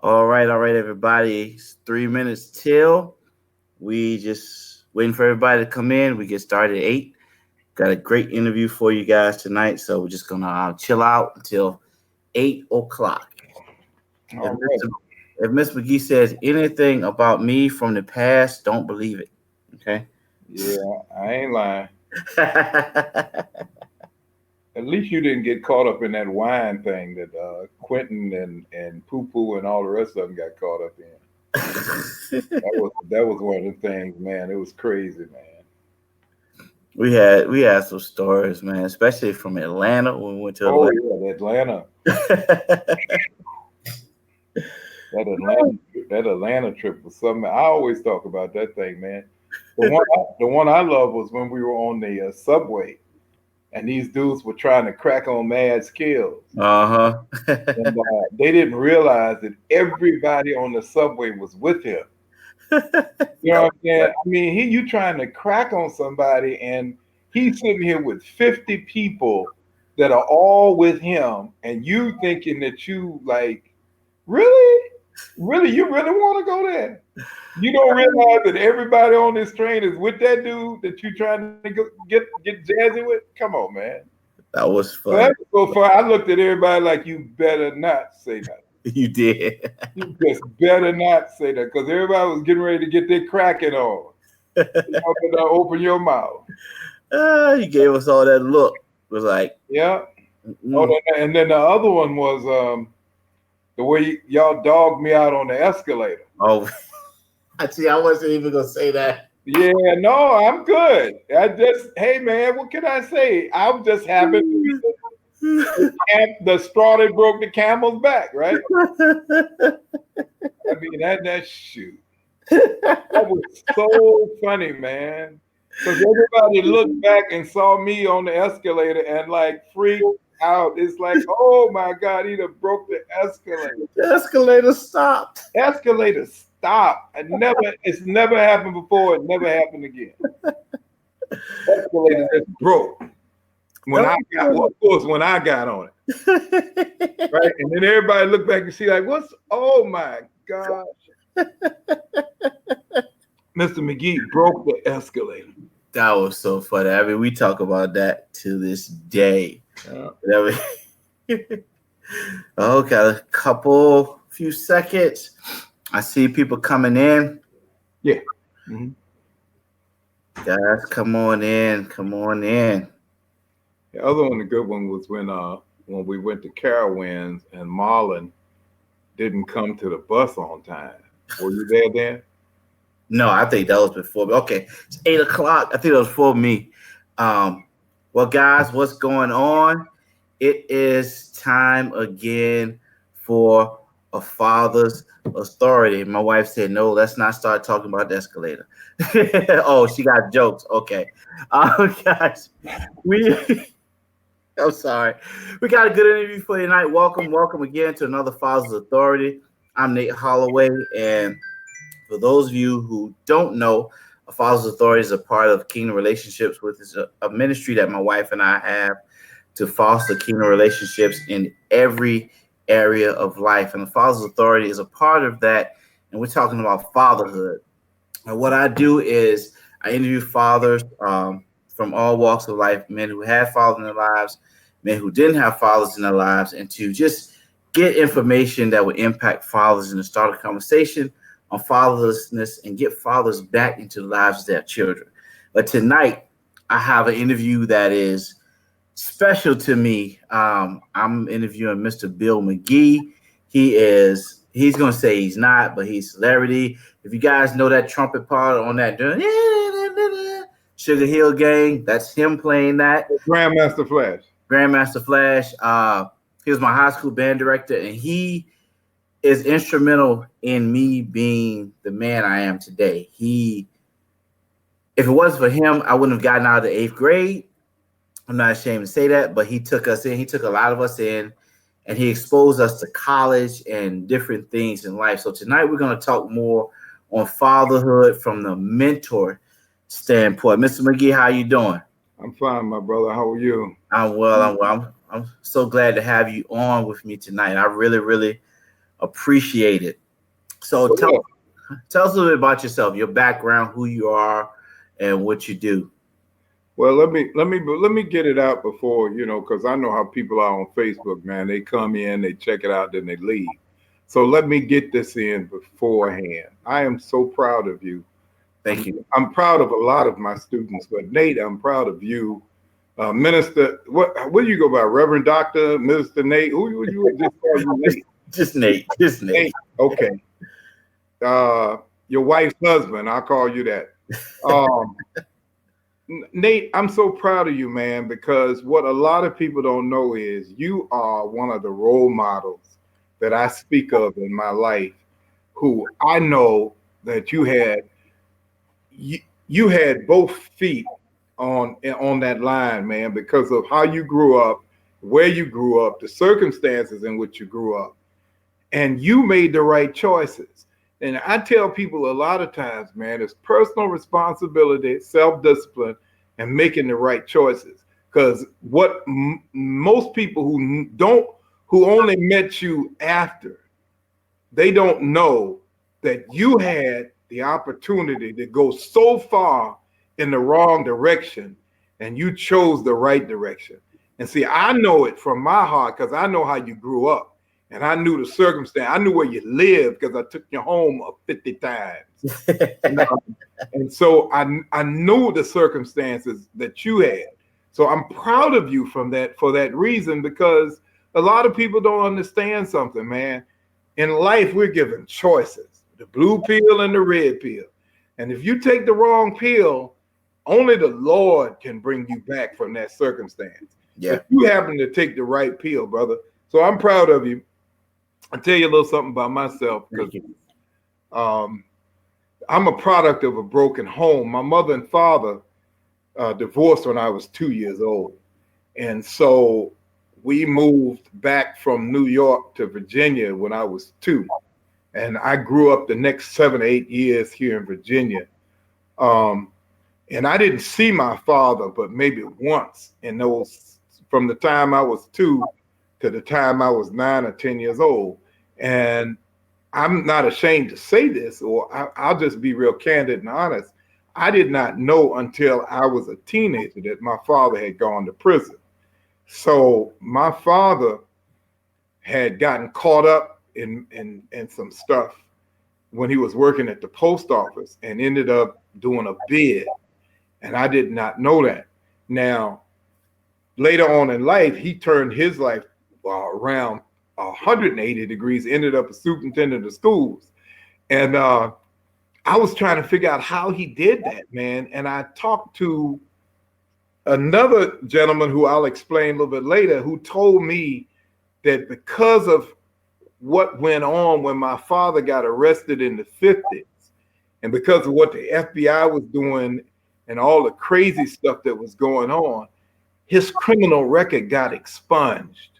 All right, everybody. It's 3 minutes till. We just waiting for everybody to come in. We get started at 8. Got a great interview for you guys tonight, so we're just gonna chill out until 8 o'clock. If All right. Mr. If Miss McGee says anything about me from the past, don't believe it. Okay. Yeah, I ain't lying. At least you didn't get caught up in that wine thing that Quentin and Poo Poo and all the rest of them got caught up in. That was one of the things, man. It was crazy, man. we had some stories, man, especially from Atlanta when we went to Oh Atlanta. yeah, Atlanta, that Atlanta trip was something. I always talk about that thing, man. The one I love was when we were on the subway and these dudes were trying to crack on Mad's kills. Uh-huh. And they didn't realize that everybody on the subway was with him. You know That what I'm saying? I mean, you trying to crack on somebody, and he's sitting here with 50 people that are all with him, and you thinking that you like, really, really, you really want to go there? You don't realize that everybody on this train is with that dude that you trying to get jazzy with. Come on, man. that was So that fun. was so far. I looked at everybody like, you better not say nothing. You did. You just better not say that because everybody was getting ready to get their cracking on. You know, but open your mouth. You gave us all that look. It was like, Yeah. Oh, mm. and then the other one was the way y'all dogged me out on the escalator. Oh, I see. I wasn't even gonna say that. Yeah, no, I'm good. Hey man, what can I say? I'm just happy to be the straw that broke the camel's back, right? I mean that shoot. That was so funny, man. Because everybody looked back and saw me on the escalator and like freaked out. It's like, oh my God, he done broke the escalator. The escalator stopped. Escalator stop. It's never happened before. It never happened again. Escalator just broke. Of course, when I got on it. Right? And then everybody looked back and see like, oh my gosh. Mr. McGee broke the escalator. That was so funny. I mean, we talk about that to this day. Yeah. Oh, got few seconds. I see people coming in. Yeah. Mm-hmm. Guys, come on in. Come on in. The other one, the good one, was when we went to Carowinds and Marlon didn't come to the bus on time. Were you there then? No, I think that was before me. Okay, it's 8 o'clock. I think that was for me. Well, guys, what's going on? It is time again for a father's authority. My wife said, no, let's not start talking about the escalator. Oh, she got jokes. Okay. Guys, I'm sorry. We got a good interview for you tonight. Welcome again to another Father's Authority. I'm Nate Holloway, and for those of you who don't know, a Father's Authority is a part of Kingdom Relationships, which is a ministry that my wife and I have to foster kingdom relationships in every area of life. And the Father's Authority is a part of that. And we're talking about fatherhood. And what I do is I interview fathers from all walks of life, men who had fathers in their lives, men who didn't have fathers in their lives, and to just get information that would impact fathers and to start a conversation on fatherlessness and get fathers back into the lives of their children. But tonight, I have an interview that is special to me. I'm interviewing Mr. Bill McGee. He's going to say he's not, but he's a celebrity. If you guys know that trumpet part on that Sugar Hill Gang, that's him playing that. Grandmaster Flash. Grandmaster Flash. He was my high school band director, and he is instrumental in me being the man I am today. If it wasn't for him, I wouldn't have gotten out of the 8th grade. I'm not ashamed to say that, but he took us in. He took a lot of us in, and he exposed us to college and different things in life. So tonight we're going to talk more on fatherhood from the mentor standpoint. Mr. McGee, how you doing? I'm fine, my brother. How are you? I'm well. I'm so glad to have you on with me tonight. I really, really appreciated. So tell us a little bit about yourself, your background, who you are, and what you do. Well, let me get it out before, because I know how people are on Facebook, man. They come in, they check it out, then they leave. So let me get this in beforehand. I am so proud of you. Thank you. I'm proud of a lot of my students, but Nate, I'm proud of you. Minister, what do you go by? Reverend Doctor, Minister Nate? Who would you just call you Nate? Just Nate. Just Nate. Nate. Okay. Your wife's husband, I'll call you that. Um, Nate, I'm so proud of you, man, because what a lot of people don't know is you are one of the role models that I speak of in my life, who I know that you had both feet on that line, man, because of how you grew up, where you grew up, the circumstances in which you grew up, and you made the right choices. And I tell people a lot of times, man, it's personal responsibility, self-discipline, and making the right choices. Because what most people who only met you after, they don't know that you had the opportunity to go so far in the wrong direction, and you chose the right direction. And see, I know it from my heart because I know how you grew up. And I knew the circumstance. I knew where you lived because I took you home 50 times. And so I knew the circumstances that you had. So I'm proud of you for that reason, because a lot of people don't understand something, man. In life, we're given choices, the blue pill and the red pill. And if you take the wrong pill, only the Lord can bring you back from that circumstance. Yeah. But you happen to take the right pill, brother. So I'm proud of you. I'll tell you a little something about myself, because I'm a product of a broken home. My mother and father divorced when I was 2 years old. And so we moved back from New York to Virginia when I was 2. And I grew up the next 7 or 8 years here in Virginia. And I didn't see my father, but maybe once in those, from the time I was 2 to the time I was 9 or 10 years old. And I'm not ashamed to say this, or I'll just be real candid and honest. I did not know until I was a teenager that my father had gone to prison. So my father had gotten caught up in some stuff when he was working at the post office and ended up doing a bid. And I did not know that. Now, later on in life, he turned his life around 180 degrees, ended up a superintendent of schools. And I was trying to figure out how he did that, man. And I talked to another gentleman who I'll explain a little bit later, who told me that because of what went on when my father got arrested in the 50s, and because of what the FBI was doing and all the crazy stuff that was going on, his criminal record got expunged.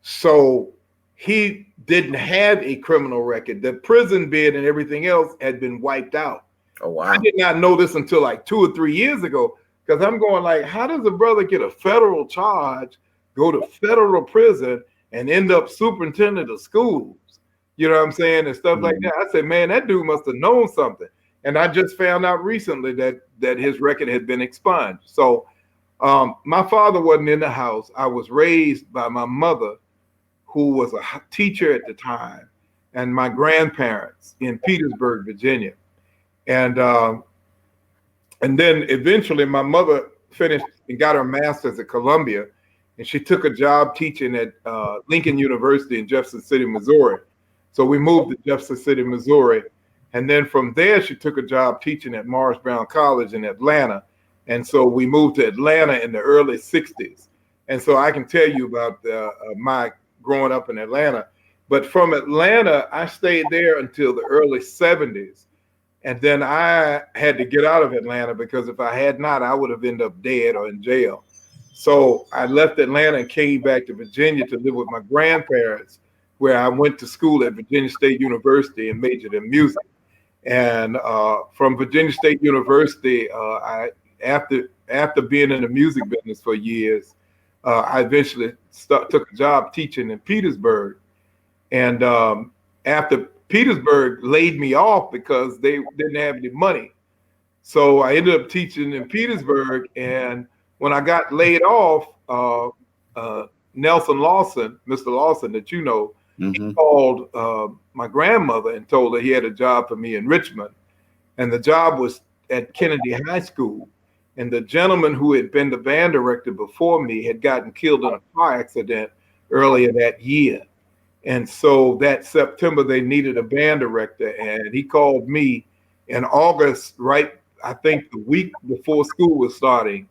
So he didn't have a criminal record. The prison bid and everything else had been wiped out. Oh, wow. I did not know this until like 2 or 3 years ago, because I'm going like, how does a brother get a federal charge, go to federal prison, and end up superintendent of schools? You know what I'm saying? And stuff like that. I said, man, that dude must have known something. And I just found out recently that his record had been expunged. So my father wasn't in the house. I was raised by my mother, who was a teacher at the time, and my grandparents in Petersburg, Virginia. And then eventually my mother finished and got her master's at Columbia, and she took a job teaching at Lincoln University in Jefferson City, Missouri. So we moved to Jefferson City, Missouri. And then from there, she took a job teaching at Morris Brown College in Atlanta. And so we moved to Atlanta in the early 60s. And so I can tell you about my growing up in Atlanta. But from Atlanta, I stayed there until the early 70s. And then I had to get out of Atlanta, because if I had not, I would have ended up dead or in jail. So I left Atlanta and came back to Virginia to live with my grandparents, where I went to school at Virginia State University and majored in music. And from Virginia State University, after being in the music business for years, I eventually took a job teaching in Petersburg. And after Petersburg laid me off because they didn't have any money. So I ended up teaching in Petersburg. And when I got laid off, Nelson Lawson, Mr. Lawson, that you know, he Mm-hmm. called my grandmother and told her he had a job for me in Richmond. And the job was at Kennedy High School. And the gentleman who had been the band director before me had gotten killed in a car accident earlier that year. And so that September, they needed a band director. And he called me in August, right, I think the week before school was starting.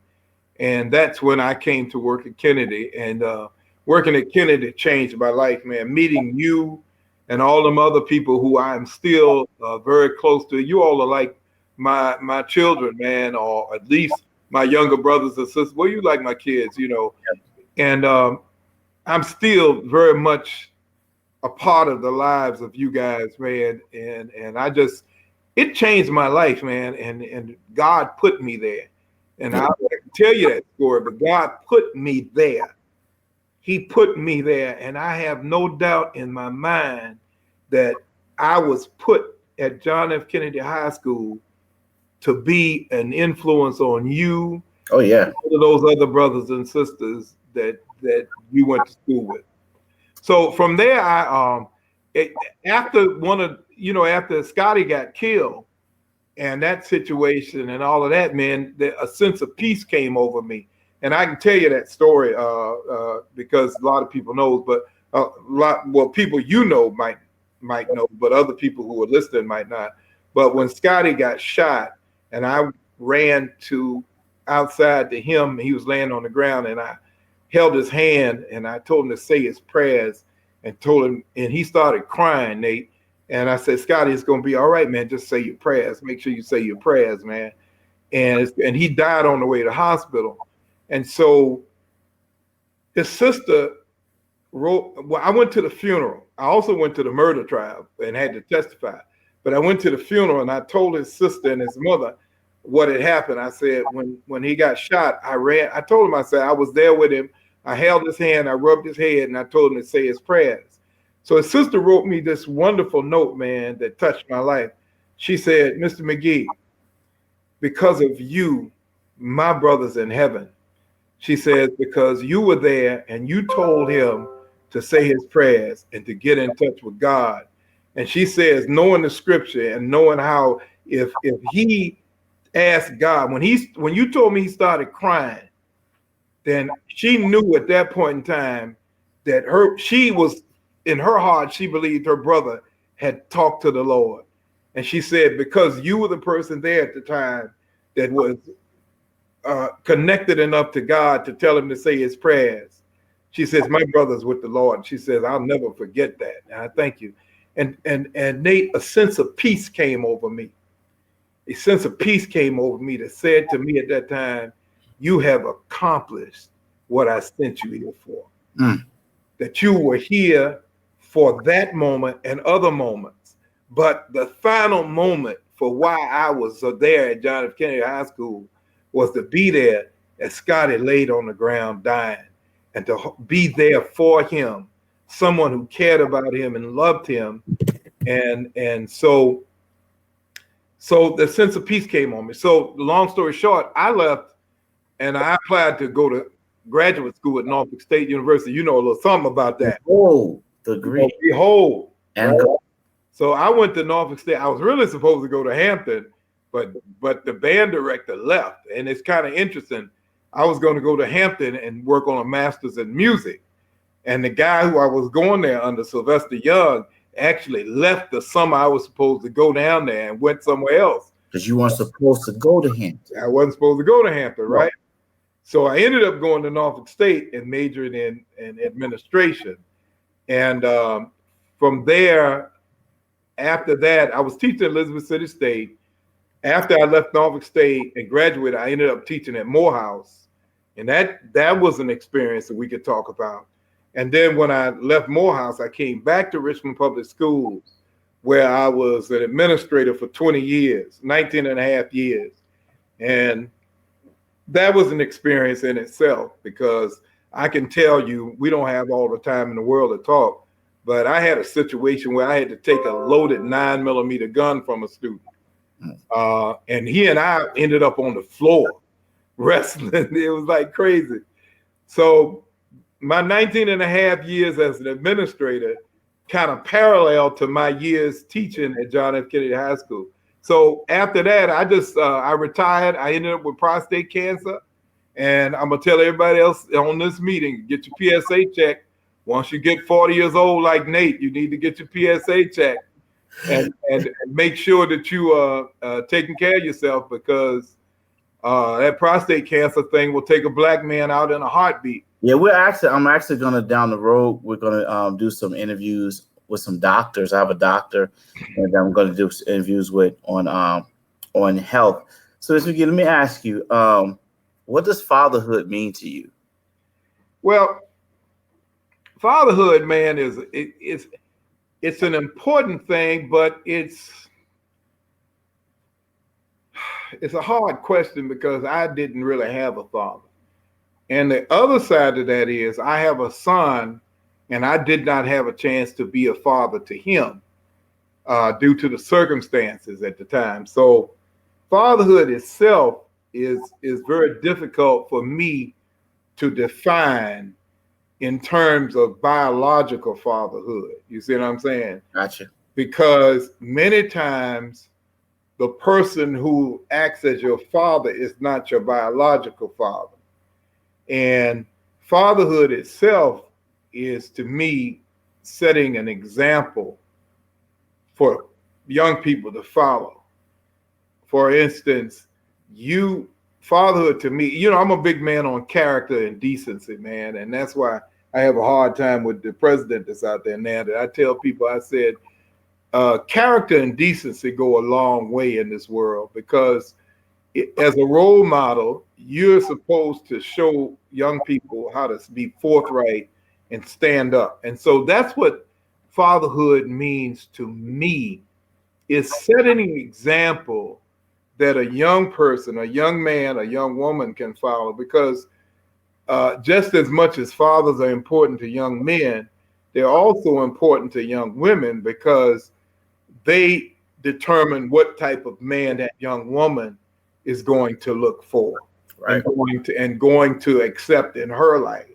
And that's when I came to work at Kennedy. And working at Kennedy changed my life, man. Meeting you and all them other people who I'm still very close to. You all are like my children, man, or at least my younger brothers and sisters. Well, you like my kids, you know. And I'm still very much a part of the lives of you guys, man. And I just, it changed my life, man. And God put me there. And I can tell you that story, but God put me there. He put me there. And I have no doubt in my mind that I was put at John F. Kennedy High School to be an influence on you. Oh yeah. All of those other brothers and sisters that you went to school with. So from there, after Scotty got killed and that situation and all of that, man, a sense of peace came over me. And I can tell you that story because a lot of people know, but people you know might know, but other people who are listening might not. But when Scotty got shot and I ran to outside to him, he was laying on the ground, and I held his hand and I told him to say his prayers and told him, and he started crying, Nate. And I said, Scotty, it's going to be all right, man. Just say your prayers. Make sure you say your prayers, man. And he died on the way to the hospital. And so his sister wrote, well, I went to the funeral. I also went to the murder trial and had to testify. But I went to the funeral and I told his sister and his mother what had happened. I said, when he got shot, I told him, I said, I was there with him. I held his hand, I rubbed his head, and I told him to say his prayers. So his sister wrote me this wonderful note, man, that touched my life. She said, Mr. McGee, because of you, my brother's in heaven. She says, because you were there and you told him to say his prayers and to get in touch with God. And she says, knowing the scripture and knowing how if he asked God, when you told me he started crying, then she knew at that point in time that she was in her heart, she believed her brother had talked to the Lord. And she said, because you were the person there at the time that was connected enough to God to tell him to say his prayers. She says, my brother's with the Lord. She says, I'll never forget that. And I thank you. And Nate, a sense of peace came over me. A sense of peace came over me that said to me at that time, you have accomplished what I sent you here for. That you were here for that moment and other moments. But the final moment for why I was there at John F. Kennedy High School was to be there as Scotty laid on the ground dying, and to be there for him, someone who cared about him and loved him. And so the sense of peace came on me. So long story short, I left and I applied to go to graduate school at Norfolk State University. You know a little something about that. Oh, degree. Behold. And right? So I went to Norfolk State. I was really supposed to go to Hampton, but the band director left. And it's kind of interesting. I was going to go to Hampton and work on a master's in music. And the guy who I was going there under, Sylvester Young, actually left the summer I was supposed to go down there and went somewhere else. Because you weren't supposed to go to Hampton. I wasn't supposed to go to Hampton, right? So I ended up going to Norfolk State and majoring in administration. And from there, after that, I was teaching at Elizabeth City State. After I left Norfolk State and graduated, I ended up teaching at Morehouse. And that was an experience that we could talk about. And then when I left Morehouse, I came back to Richmond Public Schools, where I was an administrator for 20 years, 19 and a half years. And that was an experience in itself, because I can tell you, we don't have all the time in the world to talk, but I had a situation where I had to take a loaded 9mm gun from a student. And he and I ended up on the floor wrestling. It was like crazy. So my 19 and a half years as an administrator kind of parallel to my years teaching at John F. Kennedy High School. So after that, I retired. I ended up with prostate cancer. And I'm going to tell everybody else on this meeting, get your PSA check. Once you get 40 years old like Nate, you need to get your PSA check and make sure that you are taking care of yourself, because that prostate cancer thing will take a black man out in a heartbeat. Yeah, I'm actually gonna down the road. We're gonna do some interviews with some doctors. I have a doctor, and I'm gonna do some interviews with on health. So, let me ask you, what does fatherhood mean to you? Well, fatherhood, man, it's an important thing, but it's a hard question because I didn't really have a father. And the other side of that is I have a son, and I did not have a chance to be a father to him due to the circumstances at the time. So fatherhood itself is very difficult for me to define in terms of biological fatherhood. You see what I'm saying? Gotcha. Because many times the person who acts as your father is not your biological father. And fatherhood itself is, to me, setting an example for young people to follow. For instance, fatherhood to me, I'm a big man on character and decency, man. And that's why I have a hard time with the president that's out there now, that I tell people, I said, character and decency go a long way in this world, because as a role model, you're supposed to show young people how to be forthright and stand up. And so that's what fatherhood means to me, is setting an example that a young person, a young man, a young woman can follow. Because just as much as fathers are important to young men, they're also important to young women, because they determine what type of man that young woman is going to look for, right, and going to accept in her life.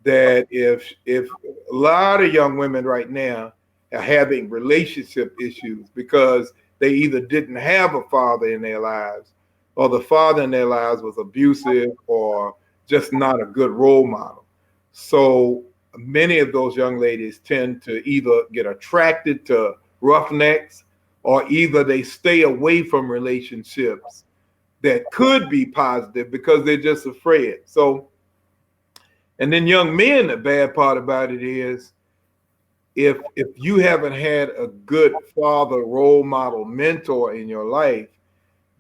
That if a lot of young women right now are having relationship issues because they either didn't have a father in their lives, or the father in their lives was abusive, or just not a good role model. So many of those young ladies tend to either get attracted to roughnecks, or either they stay away from relationships that could be positive because they're just afraid. So, and then young men, the bad part about it is, if you haven't had a good father, role model, mentor in your life,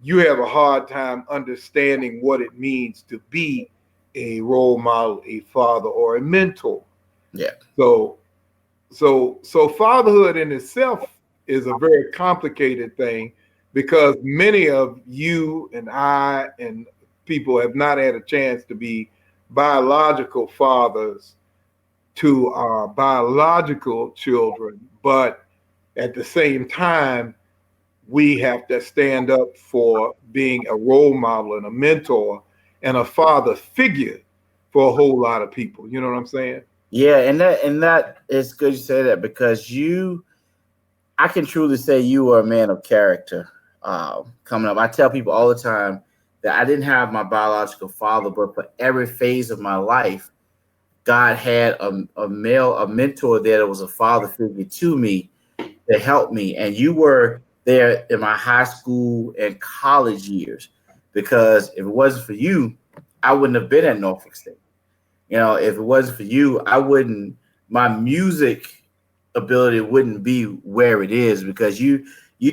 you have a hard time understanding what it means to be a role model, a father, or a mentor. Yeah. So fatherhood in itself is a very complicated thing, because many of you and I and people have not had a chance to be biological fathers to our biological children. But at the same time, we have to stand up for being a role model and a mentor and a father figure for a whole lot of people. You know what I'm saying? Yeah, and that is good you say that, because I can truly say you are a man of character. Coming up, I tell people all the time that I didn't have my biological father, but for every phase of my life, God had a mentor there that was a father figure to me that helped me. And you were there in my high school and college years, because if it wasn't for you, I wouldn't have been at Norfolk State. If it wasn't for you, my music ability wouldn't be where it is, because you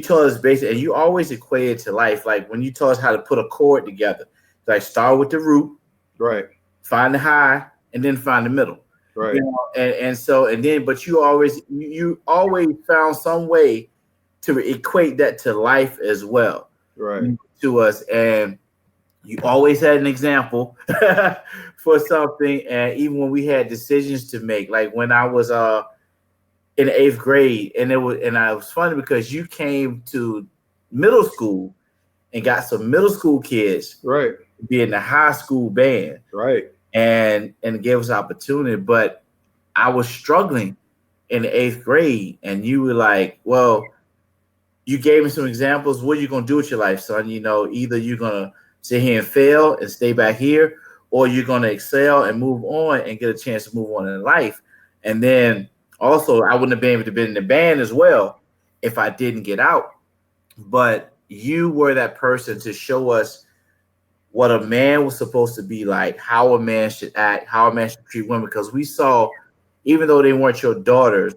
taught us basically, and you always equated to life. Like when you taught us how to put a chord together, like start with the root, right, find the high, and then find the middle, right. But you always found some way to equate that to life as well, right, to us. And you always had an example for something. And even when we had decisions to make, like when I was in the 8th grade, and it was funny because you came to middle school and got some middle school kids Right. to be in the high school band, Right. and gave us opportunity. But I was struggling in the 8th grade, and you were like, well, you gave me some examples. What are you going to do with your life, son? Either you're going to sit here and fail and stay back here, or you're going to excel and move on and get a chance to move on in life. And then also, I wouldn't have been able to be in the band as well if I didn't get out. But you were that person to show us what a man was supposed to be like, how a man should act, how a man should treat women. Because we saw, even though they weren't your daughters,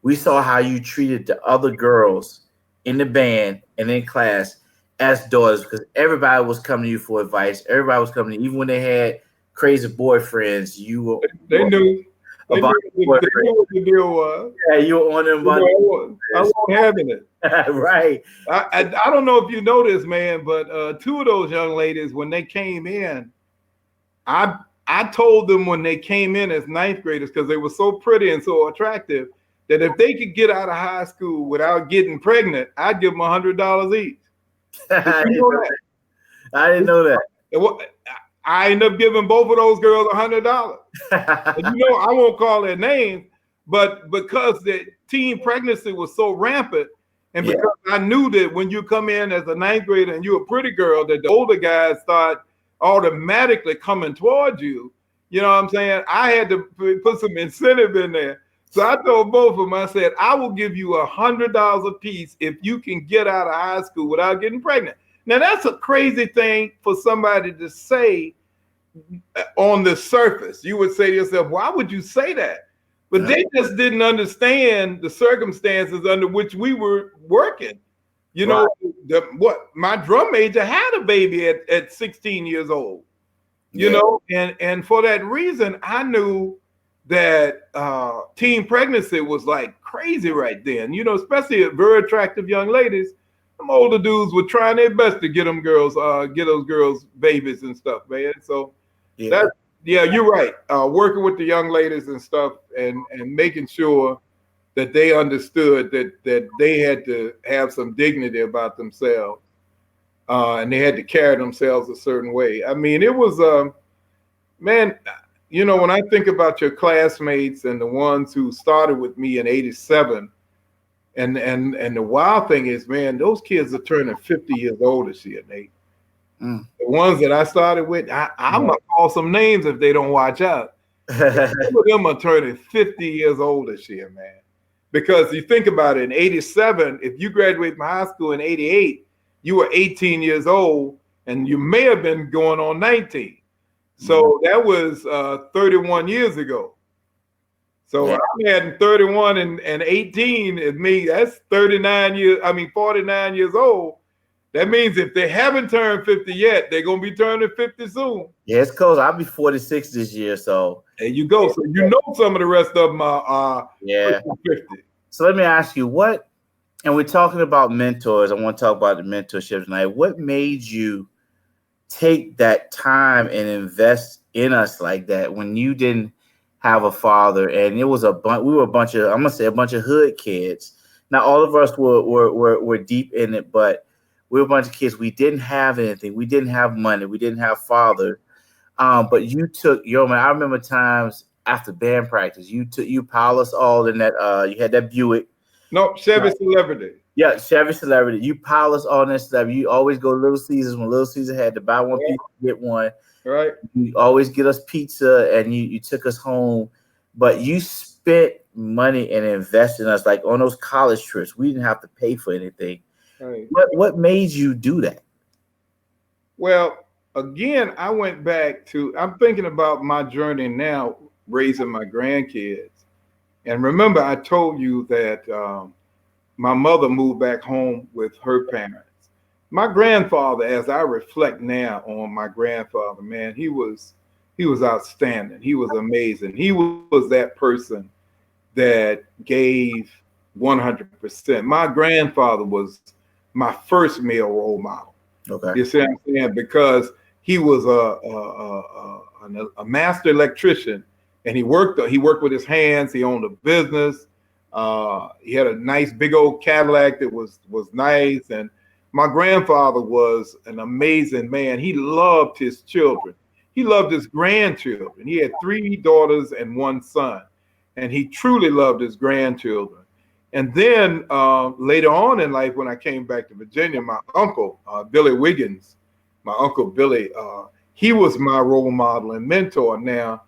we saw how you treated the other girls in the band and in class as daughters, because everybody was coming to you for advice. Everybody was coming to you, even when they had crazy boyfriends. You were They knew. They about knew what the deal was. yeah, you were on them. I wasn't having it. Right. I don't know if you know this, man, but two of those young ladies, when they came in, I told them when they came in as ninth graders, because they were so pretty and so attractive, that if they could get out of high school without getting pregnant, I'd give them $100 each. I didn't know that. I ended up giving both of those girls $100. And I won't call their names, but because the teen pregnancy was so rampant, and because I knew that when you come in as a ninth grader and you're a pretty girl, that the older guys start automatically coming towards you. You know what I'm saying? I had to put some incentive in there. So I told both of them, I said, I will give you $100 a piece if you can get out of high school without getting pregnant. Now, that's a crazy thing for somebody to say on the surface. You would say to yourself, why would you say that? But they just didn't understand the circumstances under which we were working. My drum major had a baby at 16 years old, and for that reason, I knew that teen pregnancy was like crazy right then, especially very attractive young ladies. Them older dudes were trying their best to get those girls babies and stuff, man. So you're right. Working with the young ladies and stuff, and making sure that they understood that they had to have some dignity about themselves, and they had to carry themselves a certain way. I mean, it was man. When I think about your classmates and the ones who started with me in '87, and the wild thing is, man, those kids are turning 50 years old this year, Nate. The ones that I started with, I'm gonna call some names if they don't watch out. Some of them are turning 50 years old this year, man. Because you think about it, in '87, if you graduated from high school in '88, you were 18 years old, and you may have been going on 19. So that was 31 years ago. So I'm adding 31 and 18 is me. That's 49 years old. That means if they haven't turned 50 yet, they're going to be turning 50 soon. Yeah, it's close. I'll be 46 this year. So there you go. So some of the rest of them are 50. So let me ask you and we're talking about mentors. I want to talk about the mentorship tonight. What made you take that time and invest in us like that when you didn't have a father? And it was we were a bunch of hood kids. Not all of us were deep in it, but we were a bunch of kids. We didn't have anything. We didn't have money. We didn't have father. But you took I remember times after band practice, you piled us all in that. You had that Buick. No, Chevy Celebrity. Yeah, Chevy Celebrity. You pile us all in that stuff. You always go to Little Caesars when Little Caesars had to buy one pizza, get one. Right. You always get us pizza, and you took us home. But you spent money and invested in us, like on those college trips. We didn't have to pay for anything. Right. What made you do that? Well, again, I went back I'm thinking about my journey now, raising my grandkids. And remember, I told you that my mother moved back home with her parents. My grandfather, as I reflect now on my grandfather, man, he was outstanding. He was amazing. He was that person that gave 100%. My grandfather was my first male role model. Okay. You see what I'm saying? Because he was a master electrician, and he worked with his hands. He owned a business. He had a nice big old Cadillac that was nice. And my grandfather was an amazing man. He loved his children. He loved his grandchildren. He had 3 daughters and 1 son, and he truly loved his grandchildren. And then later on in life, when I came back to Virginia, my uncle, Billy Wiggins, my uncle Billy, he was my role model and mentor. Now,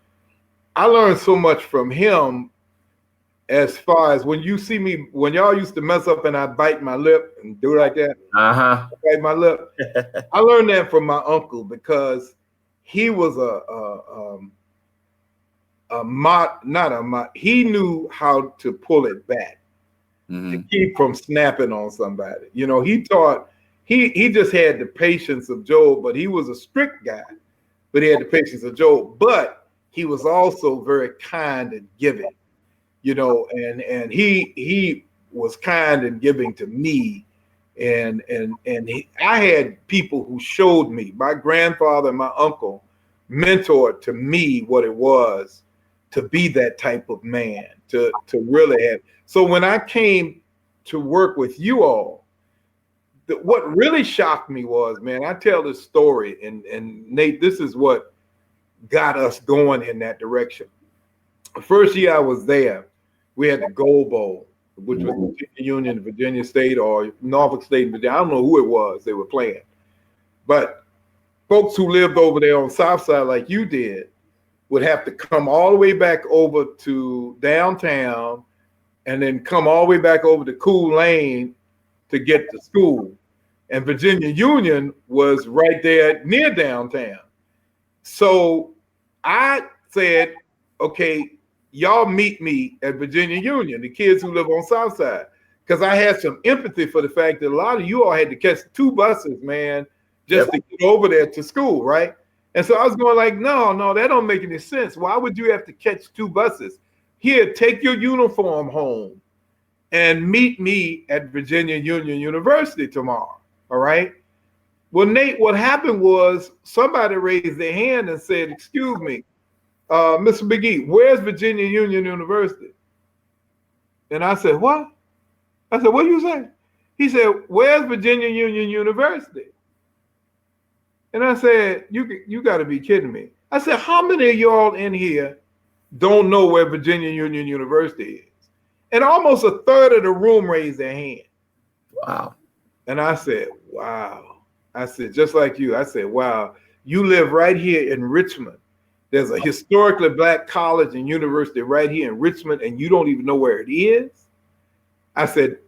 I learned so much from him as far as when you see me, when y'all used to mess up and I bite my lip and do like that, bite my lip. I learned that from my uncle because he was he knew how to pull it back to keep from snapping on somebody. You know, he just had the patience of Job, but he was a strict guy, but he had the patience of Job, but he was also very kind and giving, you know, and he was kind and giving to me. And I had people who showed me, my grandfather and my uncle mentored to me what it was to be that type of man, to really have. So when I came to work with you all, what really shocked me was, man, I tell this story, and Nate, this is what got us going in that direction. The first year I was there, we had the Gold Bowl, which was Virginia Union, Virginia State, or Norfolk State, Virginia. I don't know who it was they were playing. But folks who lived over there on South Side like you did would have to come all the way back over to downtown and then come all the way back over to Cool Lane to get to school. And Virginia Union was right there near downtown. So I said, okay, y'all meet me at Virginia Union, the kids who live on South Side. Because I had some empathy for the fact that a lot of you all had to catch 2 buses, man, just to get over there to school, right? And so I was going like, no, that don't make any sense. Why would you have to catch 2 buses? Here, take your uniform home and meet me at Virginia Union University tomorrow, all right? Well, Nate, what happened was somebody raised their hand and said, excuse me, Mr. McGee, where's Virginia Union University? And I said, what? I said, what are you saying? He said, where's Virginia Union University? And I said, you got to be kidding me. I said, how many of y'all in here don't know where Virginia Union University is? And almost a third of the room raised their hand. Wow. And I said, wow. I said, just like you. I said, wow, you live right here in Richmond. There's a historically Black college and university right here in Richmond, and you don't even know where it is. I said,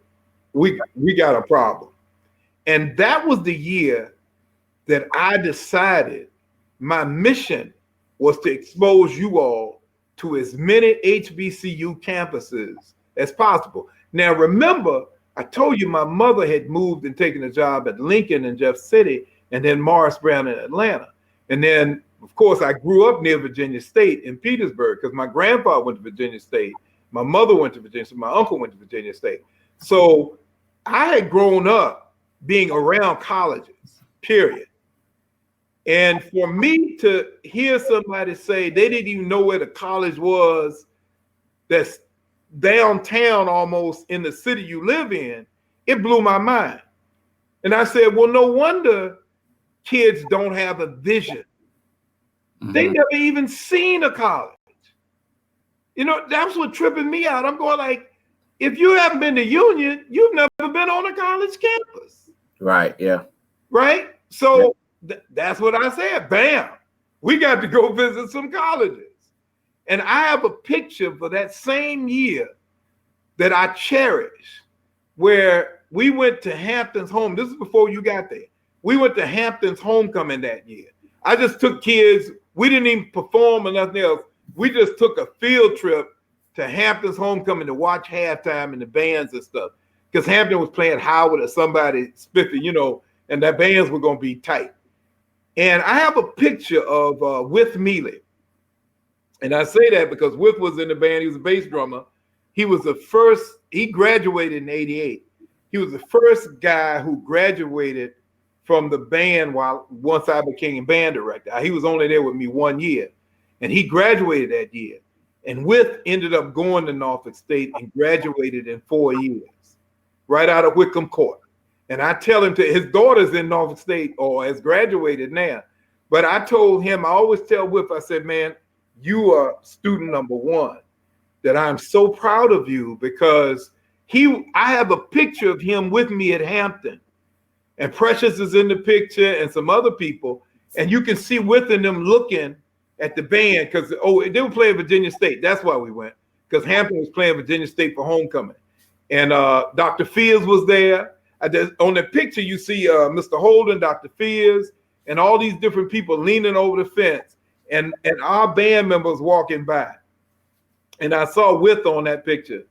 we got a problem. And that was the year that I decided my mission was to expose you all to as many HBCU campuses as possible. Now, remember, I told you my mother had moved and taken a job at Lincoln and Jeff City, and then Morris Brown in Atlanta. And then, of course, I grew up near Virginia State in Petersburg because my grandfather went to Virginia State. My mother went to Virginia State. My uncle went to Virginia State. So I had grown up being around colleges, period. And for me to hear somebody say they didn't even know where the college was that's downtown almost in the city you live in, it blew my mind. And I said, well, no wonder kids don't have a vision. They never even seen a college. You know, that's what tripping me out. I'm going like, if you haven't been to Union, you've never been on a college campus. Right, yeah. Right? So that's what I said. Bam. We got to go visit some colleges. And I have a picture for that same year that I cherish, where we went to Hampton's home. This is before you got there. We went to Hampton's homecoming that year. I just took kids. We didn't even perform or nothing else. We just took a field trip to Hampton's homecoming to watch halftime and the bands and stuff. Because Hampton was playing Howard or somebody spiffy, you know, and that bands were going to be tight. And I have a picture of With Mealy. And I say that because With was in the band. He was a bass drummer. He was the first, he graduated in 88. He was the first guy who graduated from the band once I became band director. He was only there with me 1 year. And he graduated that year. And With ended up going to Norfolk State and graduated in 4 years, right out of Wickham Court. And I tell him his daughter's in Norfolk State or has graduated now. But I told him, I always tell Whip, I said, man, you are student number one, that I'm so proud of you, because I have a picture of him with me at Hampton. And Precious is in the picture and some other people. And you can see within them looking at the band, because they were playing Virginia State. That's why we went, because Hampton was playing Virginia State for homecoming. And Dr. Fears was there. On the picture, you see Mr. Holden, Dr. Fears, and all these different people leaning over the fence, and our band members walking by. And I saw With on that picture.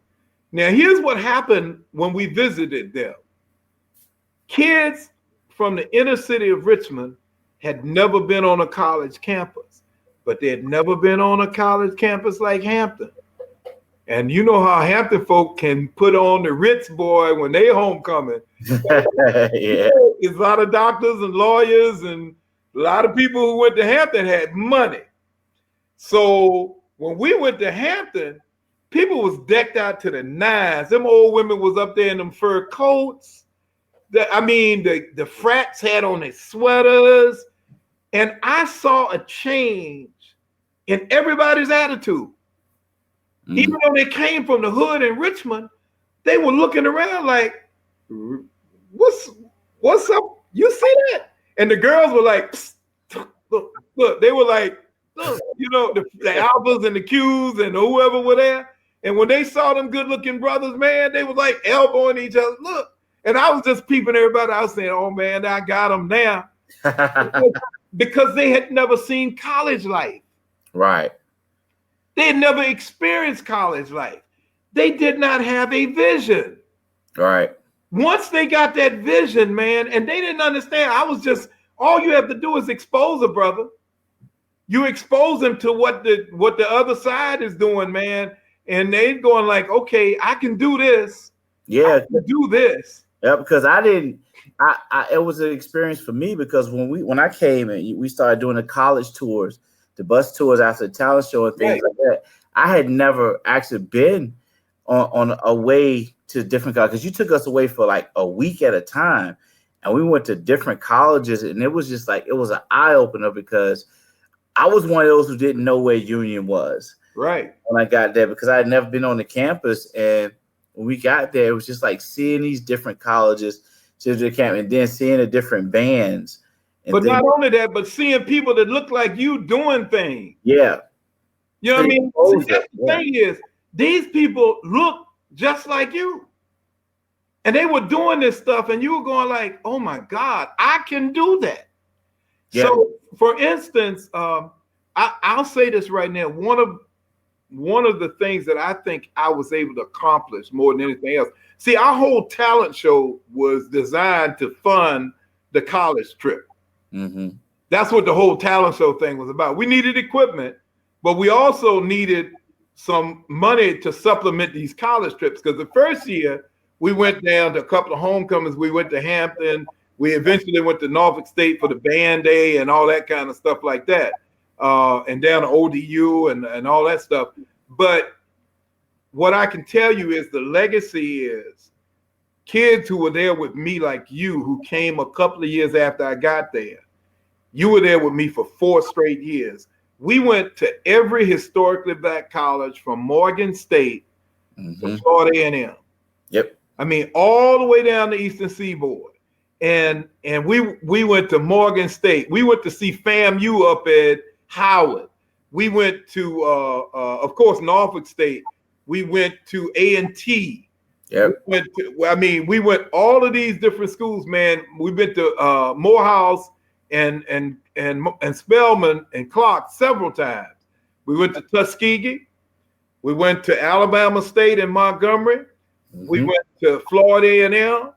Now, here's what happened when we visited them. Kids from the inner city of Richmond had never been on a college campus, but they had never been on a college campus like Hampton. And you know how Hampton folk can put on the Ritz boy when they homecoming. Yeah. There's a lot of doctors and lawyers, and a lot of people who went to Hampton had money. So when we went to Hampton, people was decked out to the nines. Them old women was up there in them fur coats. The frats had on their sweaters. And I saw a change in everybody's attitude. Even though they came from the hood in Richmond, they were looking around like, what's up? You see that? And the girls were like, look, they were like, look, the Alphas and the Qs and whoever were there. And when they saw them good looking brothers, man, they was like elbowing each other. Look. And I was just peeping everybody. I was saying, oh man, I got them now. Because they had never seen college life. Right. They had never experienced college life. They did not have a vision. Right. Once they got that vision, man, and they didn't understand, all you have to do is expose a brother. You expose them to what the other side is doing, man. And they going like, okay, I can do this. Yeah. I can do this. Yeah, because it was an experience for me, because when I came and we started doing the college tours, the bus tours after the talent show and things like that, I had never actually been on a way to different colleges, because you took us away for like a week at a time, and we went to different colleges, and it was just like, it was an eye opener, because I was one of those who didn't know where Union was. Right. When I got there, because I had never been on the campus, and when we got there, it was just like seeing these different colleges, and then seeing the different bands. But not only that, but seeing people that look like you doing things. Yeah. You know what I mean? See, that's the thing is, these people look just like you. And they were doing this stuff, and you were going like, oh my God, I can do that. Yeah. So for instance, I'll say this right now. One of the things that I think I was able to accomplish more than anything else. See, our whole talent show was designed to fund the college trip. Mm-hmm. That's what the whole talent show thing was about. We needed equipment, but we also needed some money to supplement these college trips. Because the first year we went down to a couple of homecomings. We went to Hampton. We eventually went to Norfolk State for the band day and all that kind of stuff like that. And down to ODU and all that stuff. But what I can tell you is the legacy is kids who were there with me, like you, who came a couple of years after I got there. You were there with me for 4 straight years. We went to every historically black college from Morgan State to Florida A&M. Yep. I mean, all the way down the Eastern Seaboard. And we went to Morgan State. We went to see FAMU up at Howard. We went to, of course, Norfolk State. We went to A&T. Yep. We went all of these different schools, man. We went to Morehouse and Spelman and Clark several times. We went to Tuskegee. We went to Alabama State and Montgomery. We went to Florida A&M.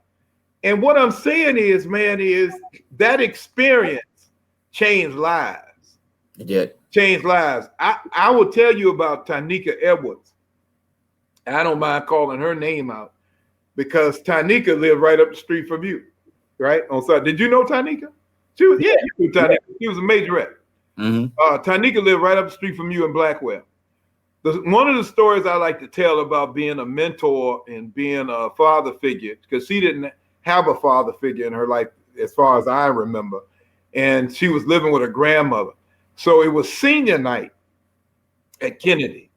And what I'm saying is, man, is that experience changed lives. It did. Changed lives. I will tell you about Tanika Edwards. I don't mind calling her name out because Tanika lived right up the street from you, right? Did you know Tanika? She was, you knew Tanika. She was a majorette. Tanika lived right up the street from you in Blackwell. One of the stories I like to tell about being a mentor and being a father figure, because she didn't have a father figure in her life as far as I remember, and she was living with her grandmother. So it was senior night at Kennedy,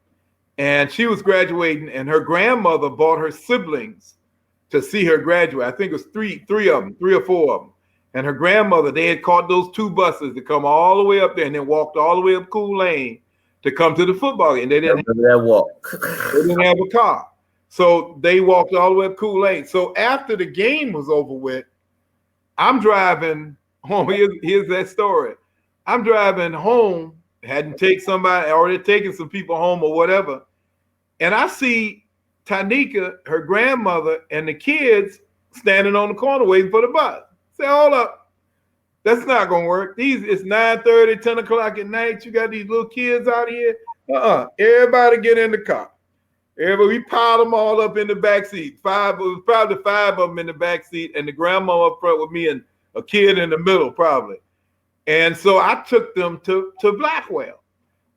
and she was graduating, and her grandmother brought her siblings to see her graduate. I think it was three of them, 3 or 4 of them. And her grandmother, they had caught those 2 buses to come all the way up there and then walked all the way up Cool Lane to come to the football game. They didn't have a car. So they walked all the way up Cool Lane. So after the game was over with, I'm driving home. Here's that story. I'm driving home, hadn't taken somebody, already taken some people home or whatever. And I see Tanika, her grandmother, and the kids standing on the corner waiting for the bus. Say, hold up. That's not going to work. It's 9:30, 10 o'clock at night. You got these little kids out here. Everybody get in the car. We piled them all up in the back seat. Probably 5 of them in the back seat, and the grandma up front with me and a kid in the middle, probably. And so I took them to Blackwell,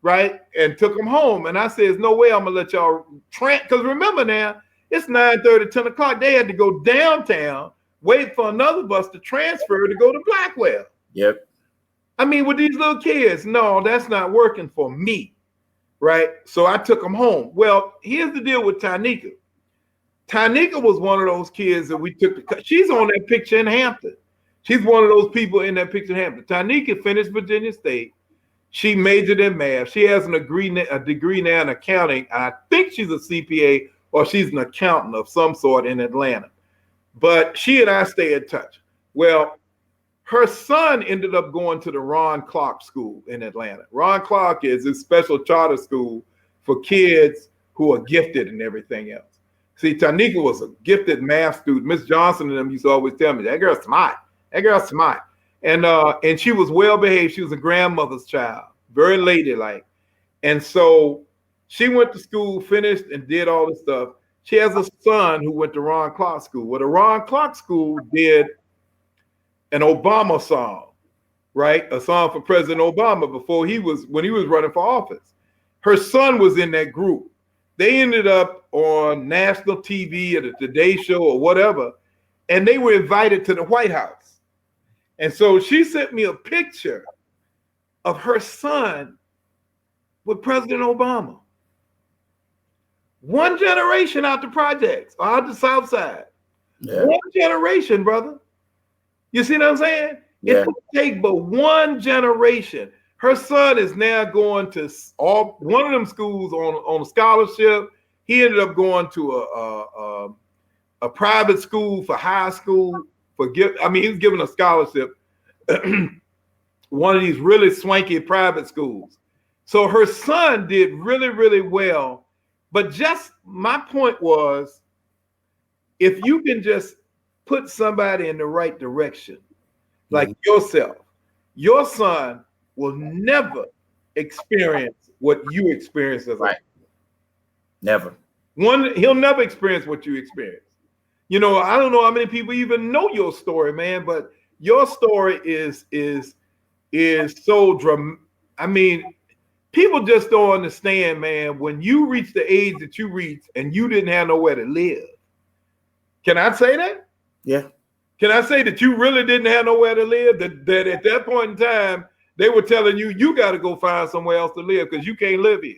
right? And took them home. And I said, there's no way I'm going to let y'all because remember now, it's 9:30, 10 o'clock. They had to go downtown, wait for another bus to transfer to go to Blackwell. Yep. I mean, with these little kids, no, that's not working for me, right? So I took them home. Well, here's the deal with Tanika. Tanika was one of those kids that we took. She's on that picture in Hampton. She's one of those people in that picture in Hampton. Tanika finished Virginia State. She majored in math. She has a degree now in accounting. I think she's a CPA or she's an accountant of some sort in Atlanta. But she and I stay in touch. Well, her son ended up going to the Ron Clark School in Atlanta. Ron Clark is a special charter school for kids who are gifted and everything else. See, Tanika was a gifted math student. Miss Johnson and them used to always tell me, that girl's smart. That girl's smart. And she was well behaved. She was a grandmother's child, very ladylike. And so she went to school, finished, and did all this stuff. She has a son who went to Ron Clark School. Well, the Ron Clark School did an Obama song, right? A song for President Obama when he was running for office. Her son was in that group. They ended up on national TV at a Today Show or whatever, and they were invited to the White House. And so she sent me a picture of her son with President Obama. One generation out the projects, out the South Side. Yeah. One generation, brother. You see what I'm saying? Yeah. It would take but one generation. Her son is now going to one of them schools on a scholarship. He ended up going to a private school for high school. He was given a scholarship. One of these really swanky private schools. So her son did really, really well. But just my point was, if you can just put somebody in the right direction, like yourself, your son will never experience what you experience as right. Never. He'll never experience what you experience. You know, I don't know how many people even know your story, man, but your story is so dramatic. I mean, people just don't understand, man, when you reach the age that you reach and you didn't have nowhere to live. Can I say that? Yeah. Can I say that you really didn't have nowhere to live? That at that point in time, they were telling you got to go find somewhere else to live because you can't live here.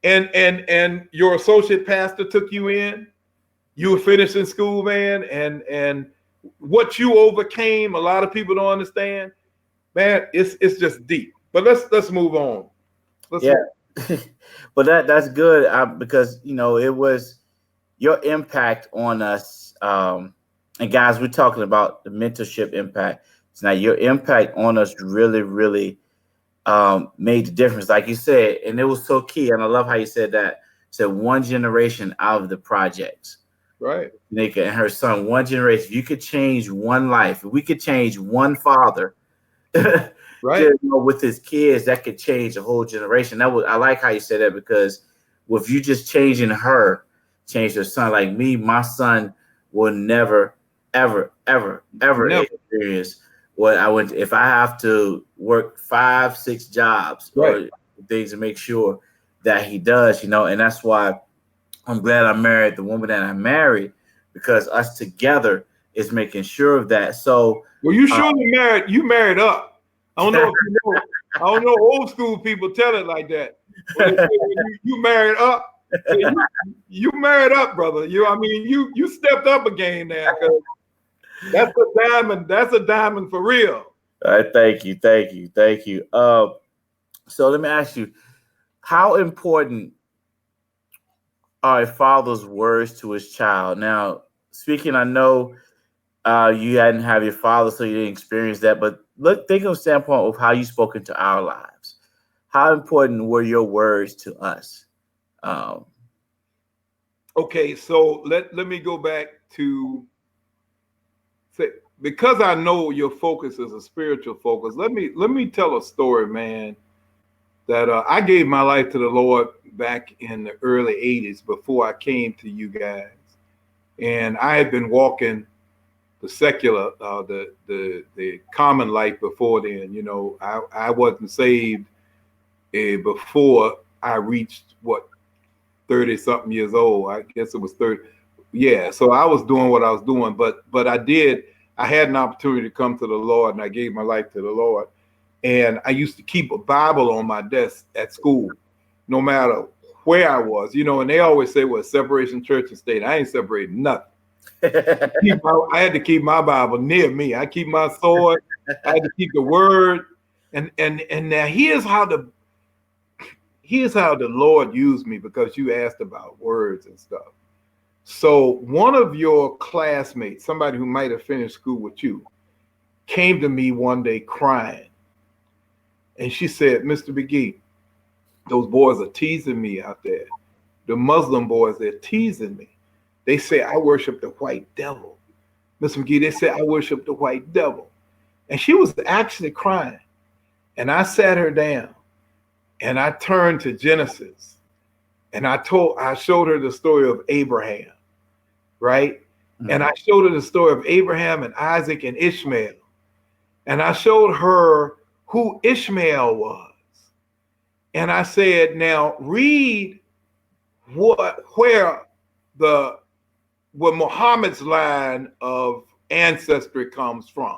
And your associate pastor took you in. You were finishing school, man, and what you overcame, a lot of people don't understand. Man, it's just deep. But let's move on. But that's good because it was your impact on us. And guys, we're talking about the mentorship impact. So now your impact on us really, really made the difference, like you said, and it was so key. And I love how you said that. Said one generation out of the projects. Right. Nika and her son, one generation. If you could change one life, if we could change one father, right, with his kids, that could change a whole generation. I like how you said that because if you just changing her, change your son. Like me, my son will never, ever, ever, ever experience what I went. If I have to work 5-6 jobs, right, or things to make sure that he does, and that's why I'm glad I married the woman that I married, because us together is making sure of that. So, Well, you surely married. You married up. I don't know if you know. I don't know. Old school people tell it like that. When they say you married up, so you married up, brother. You stepped up a game there, because that's a diamond. That's a diamond for real. all right, thank you. So let me ask you, how important are a father's words to his child? Now, speaking, I know you hadn't have your father, so you didn't experience that. But think of a standpoint of how you spoke into our lives. How important were your words to us? Um, Okay, so let me go back to say, because I know your focus is a spiritual focus. Let me tell a story, man. That I gave my life to the Lord back in the early '80s before I came to you guys, and I had been walking the secular, the common life before then. I wasn't saved before I reached 30 something years old. I guess it was 30. Yeah, so I was doing what I was doing, but I had an opportunity to come to the Lord, and I gave my life to the Lord. And I used to keep a Bible on my desk at school, no matter where I was, and they always say, well, separation church and state. I ain't separating nothing. I had to keep my Bible near me. I keep my sword. I had to keep the word. And now here's how the Lord used me, because you asked about words and stuff. So one of your classmates, somebody who might have finished school with you, came to me one day crying. And she said, Mr. McGee, those boys are teasing me out there. The Muslim boys, they're teasing me. They say I worship the white devil. Mr. McGee, they say I worship the white devil. And she was actually crying. And I sat her down and I turned to Genesis, and I showed her the story of Abraham, right? Mm-hmm. And I showed her the story of Abraham and Isaac and Ishmael. And I showed her who Ishmael was. And I said, now read where Muhammad's line of ancestry comes from.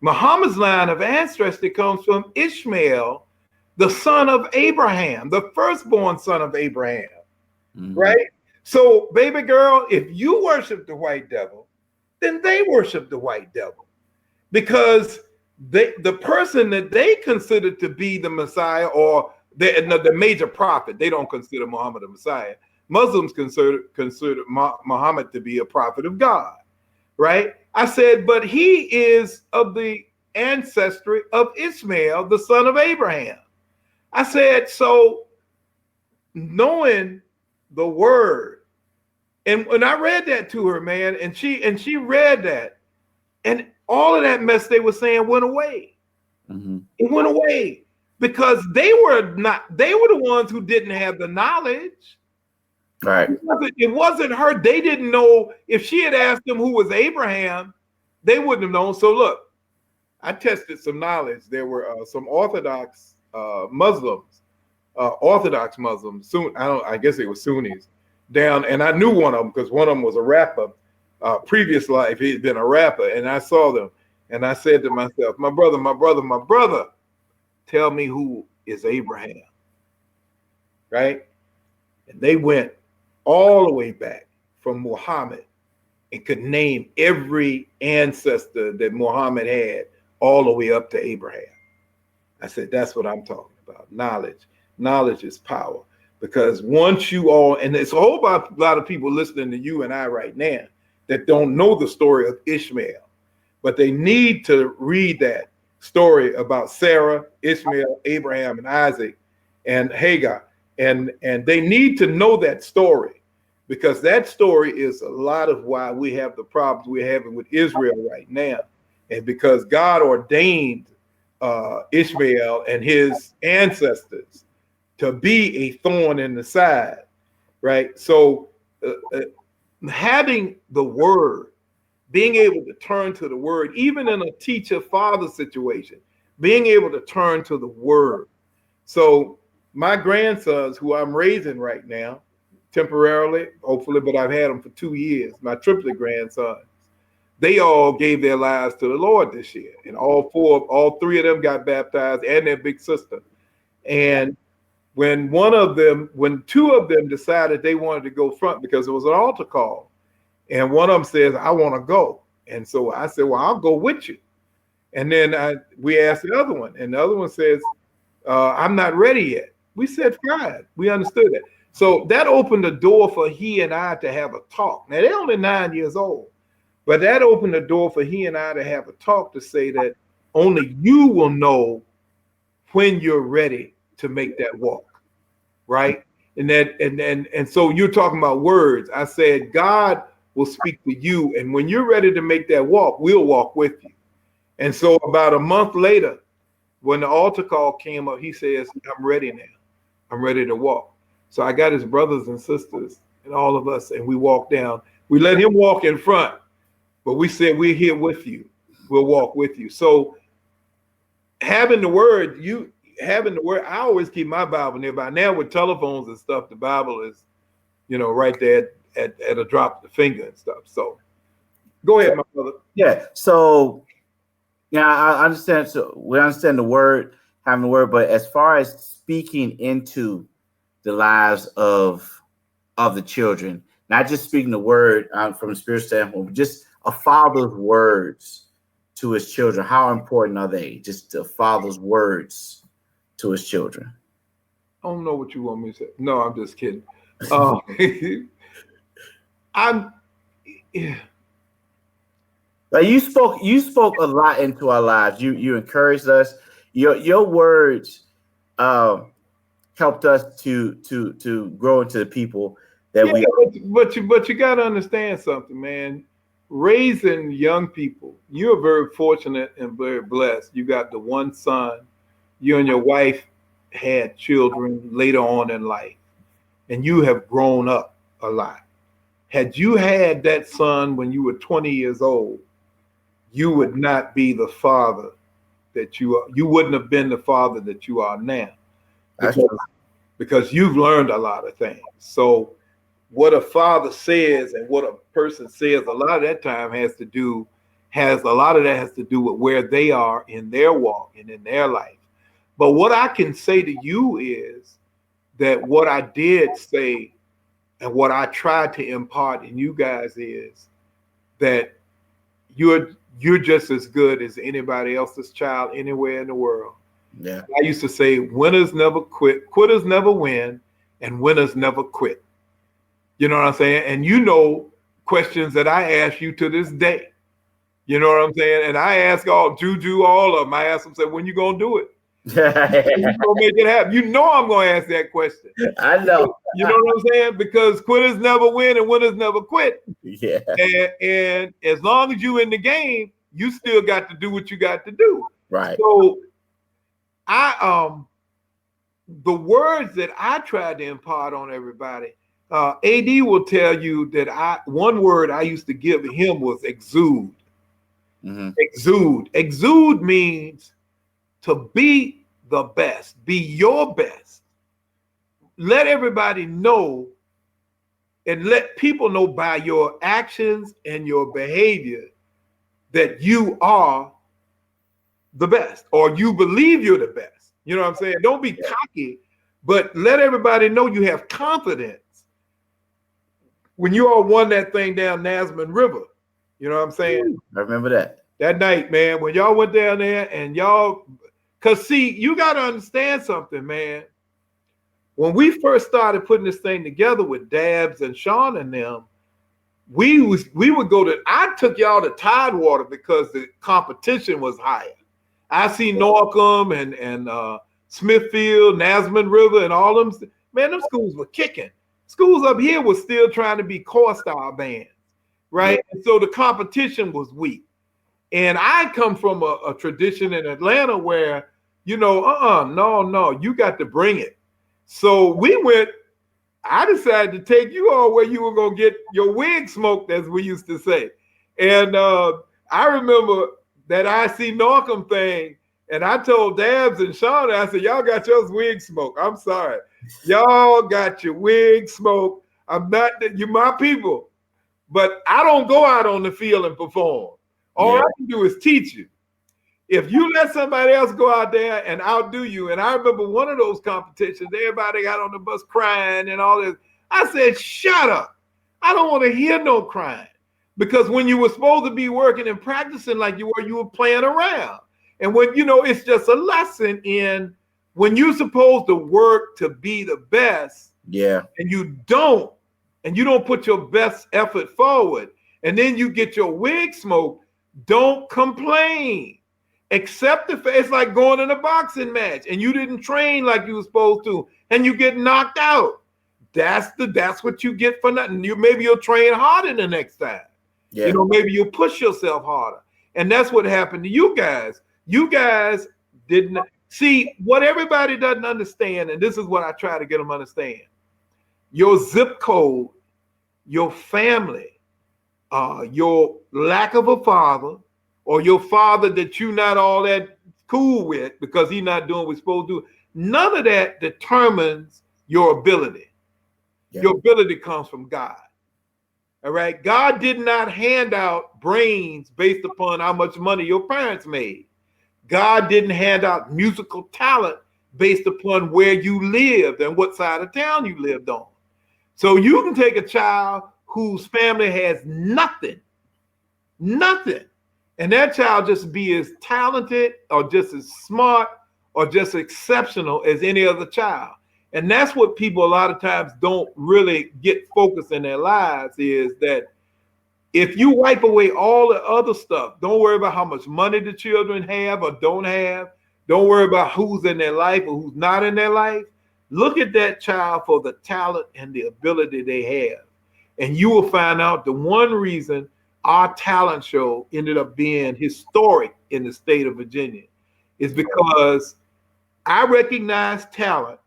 Muhammad's line of ancestry comes from Ishmael, the son of Abraham, the firstborn son of Abraham, right? So, baby girl, if you worship the white devil, then they worship the white devil, because the person that they consider to be the Messiah, or the major prophet, they don't consider Muhammad a Messiah. Muslims consider Muhammad to be a prophet of God, right? I said, but he is of the ancestry of Ishmael, the son of Abraham. I said, so knowing the word, and when I read that to her, man, and she read that, and all of that mess they were saying went away. Mm-hmm. It went away because they were the ones who didn't have the knowledge. Right. It wasn't her. They didn't know. If she had asked them who was Abraham, they wouldn't have known. So look, I tested some knowledge. There were some Orthodox Muslims, I guess they were Sunnis down, and I knew one of them because one of them was a rapper. Previous life, he'd been a rapper, and I saw them, and I said to myself, my brother, tell me who is Abraham, right? And they went all the way back from Muhammad and could name every ancestor that Muhammad had all the way up to Abraham. I said, that's what I'm talking about. Knowledge is power, because once you all, and there's a whole lot of people listening to you and I right now that don't know the story of Ishmael, but they need to read that story about Sarah, Ishmael, Abraham, and Isaac, and Hagar. And they need to know that story, because that story is a lot of why we have the problems we're having with Israel right now. And because God ordained Ishmael and his ancestors to be a thorn in the side, right? So having the word, being able to turn to the word, even in a teacher-father situation, being able to turn to the word. So my grandsons, who I'm raising right now, temporarily, hopefully, but I've had them for 2 years, my triplet grandsons, they all gave their lives to the Lord this year. And all three of them got baptized, and their big sister. And when two of them decided they wanted to go front because it was an altar call, and one of them says, I want to go. And so I said, well, I'll go with you. And then we asked the other one, and the other one says, I'm not ready yet. We said, fine. We understood that. So that opened the door for he and I to have a talk. Now, they're only 9 years old, but that opened the door for he and I to have a talk to say that only you will know when you're ready to make that walk, right? And so you're talking about words. I said, God will speak to you, and when you're ready to make that walk, we'll walk with you. And so about a month later, when the altar call came up, he says, I'm ready now. I'm ready to walk. So I got his brothers and sisters and all of us, and we walked down. We let him walk in front, but we said, we're here with you. We'll walk with you. So having the word, I always keep my Bible nearby. Now with telephones and stuff, the Bible is, right there at a drop of the finger and stuff. So go ahead, my brother. Yeah. So, I understand. So we understand the word, having the word, but as far as speaking into the lives of the children, not just speaking the word from a spiritual standpoint, but just a father's words to his children. How important are they? Just a father's words to his children. I don't know what you want me to say. No, I'm just kidding. Like you spoke a lot into our lives. You encouraged us. Your words helped us to grow into the people that we are. But you got to understand something, man. Raising young people, you're very fortunate and very blessed. You got the one son. You and your wife had children later on in life, and you have grown up a lot. Had you had that son when you were 20 years old, you would not be the father that you are. You wouldn't have been the father that you are now, because you've learned a lot of things. So what a father says and what a person says, a lot of that has to do with where they are in their walk and in their life. But what I can say to you is that what I did say and what I tried to impart in you guys is that you're just as good as anybody else's child anywhere in the world. Yeah. I used to say, winners never quit, quitters never win, and winners never quit. You know what I'm saying? And questions that I ask you to this day. You know what I'm saying? And I ask Juju, all of them. I ask them, say, when you gonna do it? When you gonna make it happen? I'm gonna ask that question. I know. You know what I'm saying? Because quitters never win and winners never quit. Yeah. And as long as you in the game, you still got to do what you got to do. Right. So the words that I tried to impart on everybody, AD will tell you that one word I used to give him was exude. Mm-hmm. Exude means to be the best, be your best. Let everybody know and let people know by your actions and your behavior that you are the best, or you believe you're the best. You know what I'm saying? Don't be cocky, but let everybody know you have confidence. When you all won that thing down Nasman River, you know what I'm saying? I remember that. That night, man, when y'all went down there and because see, you got to understand something, man. When we first started putting this thing together with Dabs and Sean and them, we would go I took y'all to Tidewater because the competition was higher. I see Norcom and Smithfield, Nasman River, and all them. Man, them schools were kicking. Schools up here were still trying to be core style bands, right? And so the competition was weak. And I come from a tradition in Atlanta where, no, you got to bring it. So we went. I decided to take you all where you were gonna get your wig smoked, as we used to say. And I remember that I see Norcom thing. And I told Dabs and Shauna, I said, y'all got your wig smoke. I'm sorry. Y'all got your wig smoke. I'm not, you're my people. But I don't go out on the field and perform. All I can do is teach you. If you let somebody else go out there and outdo you, and I remember one of those competitions, everybody got on the bus crying and all this. I said, shut up. I don't want to hear no crying. Because when you were supposed to be working and practicing like you were playing around. And when, it's just a lesson in when you're supposed to work to be the best. Yeah. And you don't put your best effort forward. And then you get your wig smoke. Don't complain. Accept the fact. It's like going in a boxing match and you didn't train like you were supposed to, and you get knocked out. That's what you get for nothing. Maybe you'll train harder the next time. Yeah. Maybe you'll push yourself harder. And that's what happened to you guys. You guys didn't see what everybody doesn't understand, and this is what I try to get them to understand. Your zip code, your family, your lack of a father, or your father that you're not all that cool with because he's not doing what he's supposed to do. None of that determines your ability. Yeah. Your ability comes from God. All right. God did not hand out brains based upon how much money your parents made. God didn't hand out musical talent based upon where you lived and what side of town you lived on. So you can take a child whose family has nothing, and that child just be as talented or just as smart or just exceptional as any other child. And that's what people a lot of times don't really get focused in their lives, is that if you wipe away all the other stuff, don't worry about how much money the children have or don't have. Don't worry about who's in their life or who's not in their life. Look at that child for the talent and the ability they have. And you will find out the one reason our talent show ended up being historic in the state of Virginia is because I recognized talent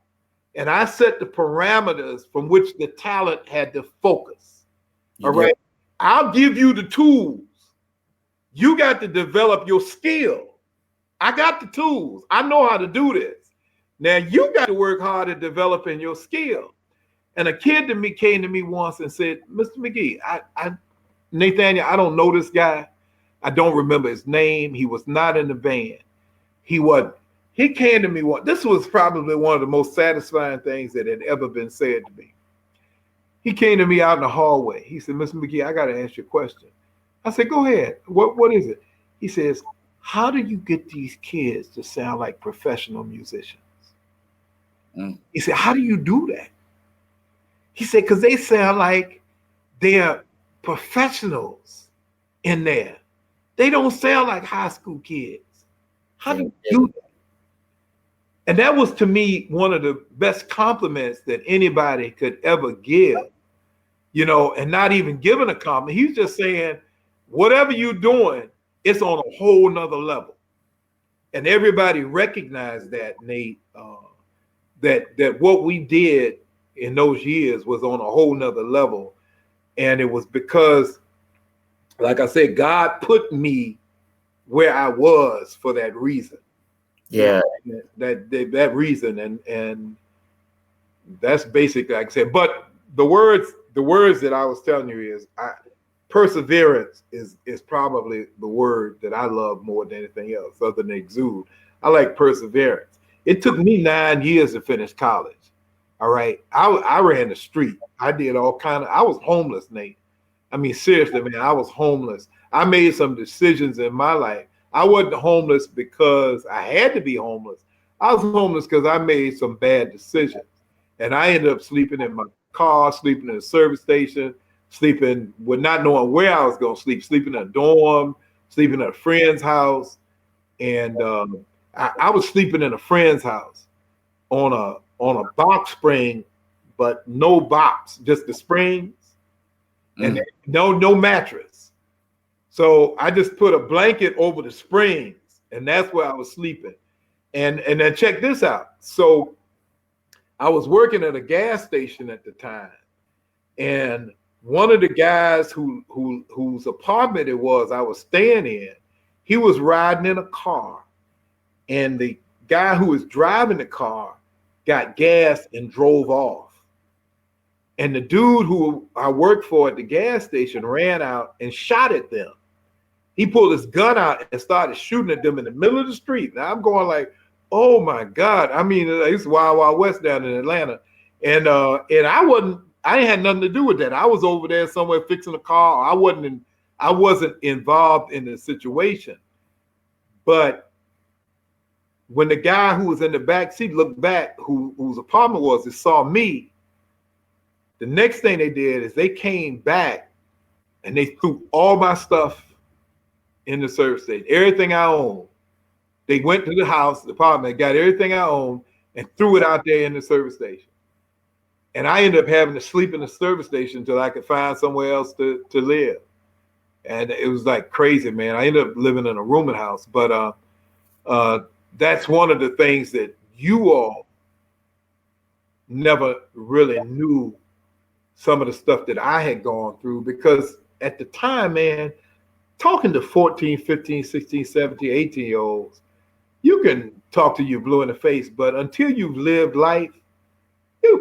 and I set the parameters from which the talent had to focus. All right. I'll give you the tools. You got to develop your skill. I got the tools. I know how to do this. Now you got to work hard at developing your skill. And a kid to me came to me once and said, Mr. McGee, Nathaniel, I don't know this guy. I don't remember his name. He was not in the band. He came to me once. This was probably one of the most satisfying things that had ever been said to me. He came to me out in the hallway. He said, Mr. McGee, I got to ask you a question. I said, go ahead. What is it? He says, how do you get these kids to sound like professional musicians? He said, how do you do that? He said, because they sound like they're professionals in there. They don't sound like high school kids. How do you do that? And that was, to me, one of the best compliments that anybody could ever give, and not even giving a compliment. He's just saying, whatever you're doing, it's on a whole nother level. And everybody recognized that, Nate, that what we did in those years was on a whole nother level. And it was because, like I said, God put me where I was for that reason. Yeah, that reason, and that's basically, like I said. But the words that I was telling you is perseverance is probably the word that I love more than anything else, other than exude. I like perseverance. It took me 9 years to finish college. All right, I ran the street. I did all kind of. I was homeless, Nate. I mean, seriously, man, I was homeless. I made some decisions in my life. I wasn't homeless because I had to be homeless. I was homeless because I made some bad decisions. And I ended up sleeping in my car, sleeping in a service station, sleeping with not knowing where I was going to sleep, sleeping in a dorm, sleeping at a friend's house. And I was sleeping in a friend's house on a box spring, but no box, just the springs, and no mattress. So I just put a blanket over the springs, and that's where I was sleeping. And then check this out. So I was working at a gas station at the time, and one of the guys whose apartment it was I was staying in, he was riding in a car, and the guy who was driving the car got gas and drove off. And the dude who I worked for at the gas station ran out and shot at them. He pulled his gun out and started shooting at them in the middle of the street. Now I'm going like, oh my God. I mean, it's Wild Wild West down in Atlanta. And I didn't have nothing to do with that. I was over there somewhere fixing a car. I wasn't involved in the situation. But when the guy who was in the back seat looked back, whose apartment was, and saw me, the next thing they did is they came back and they threw all my stuff in the service station, everything I owned. They went to the house, the apartment, got everything I owned and threw it out there in the service station. And I ended up having to sleep in the service station until I could find somewhere else to live. And it was like crazy, man. I ended up living in a rooming house. But that's one of the things that you all never really knew, some of the stuff that I had gone through, because at the time, man, talking to 14, 15, 16, 17, 18-year-olds, you can talk to you blue in the face, but until you've lived life,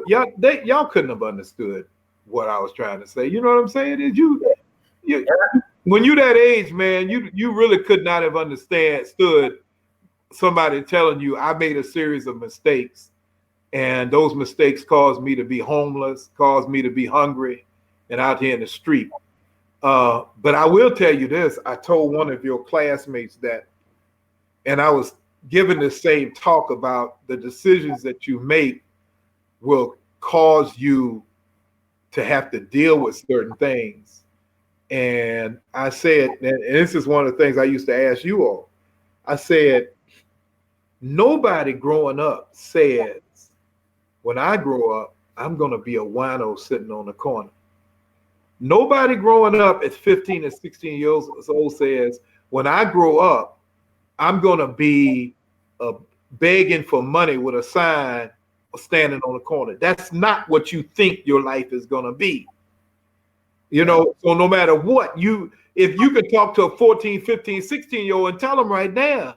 y'all couldn't have understood what I was trying to say. You know what I'm saying? When you're that age, man, you really could not have understood somebody telling you I made a series of mistakes, and those mistakes caused me to be homeless, caused me to be hungry and out here in the street. But I will tell you this, I told one of your classmates that, and I was given the same talk about the decisions that you make will cause you to have to deal with certain things. And I said, and this is one of the things I used to ask you all, I said, nobody growing up says, when I grow up, I'm going to be a wino sitting on the corner. Nobody growing up at 15 and 16 years old says, when I grow up, I'm going to be begging for money with a sign standing on the corner. That's not what you think your life is going to be. You know, so no matter what, if you can talk to a 14, 15, 16-year-old and tell them right now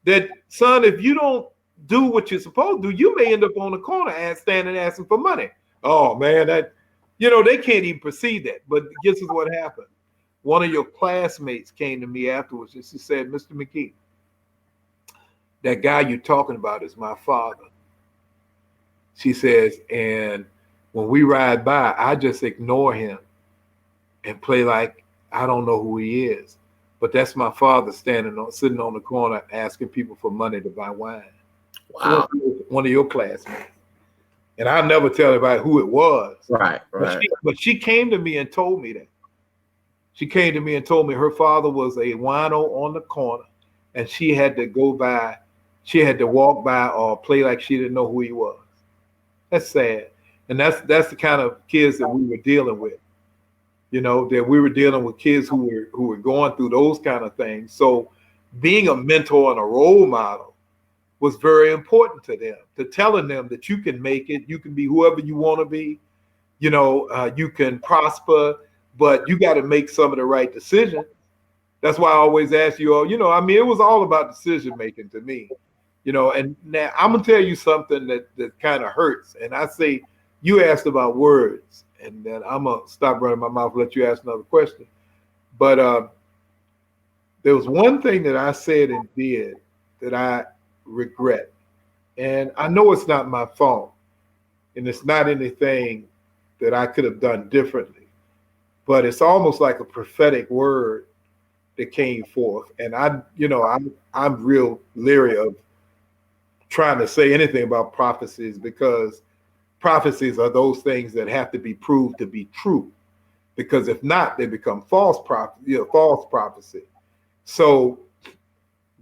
that, son, if you don't do what you're supposed to do, you may end up on the corner and standing asking for money. Oh, man, they can't even perceive that. But guess what happened? One of your classmates came to me afterwards and she said, Mr. McGee, that guy you're talking about is my father. She says, and when we ride by, I just ignore him and play like I don't know who he is. But that's my father sitting on the corner asking people for money to buy wine. Wow. One of your classmates. And I'll never tell anybody who it was. Right. But she came to me and told me that. She came to me and told me her father was a wino on the corner and she had to walk by or play like she didn't know who he was. That's sad. And that's the kind of kids that we were dealing with. You know, that we were dealing with kids who were going through those kind of things. So being a mentor and a role model was very important to them, to telling them that you can make it, you can be whoever you want to be, you can prosper, but you got to make some of the right decisions. That's why I always ask you all, it was all about decision making to me, and now I'm going to tell you something that kind of hurts. And I say, you asked about words, and then I'm going to stop running my mouth and let you ask another question. But there was one thing that I said and did that I regret. And I know it's not my fault, and it's not anything that I could have done differently, but it's almost like a prophetic word that came forth. And I'm real leery of trying to say anything about prophecies, because prophecies are those things that have to be proved to be true, because if not, they become false prophecy. So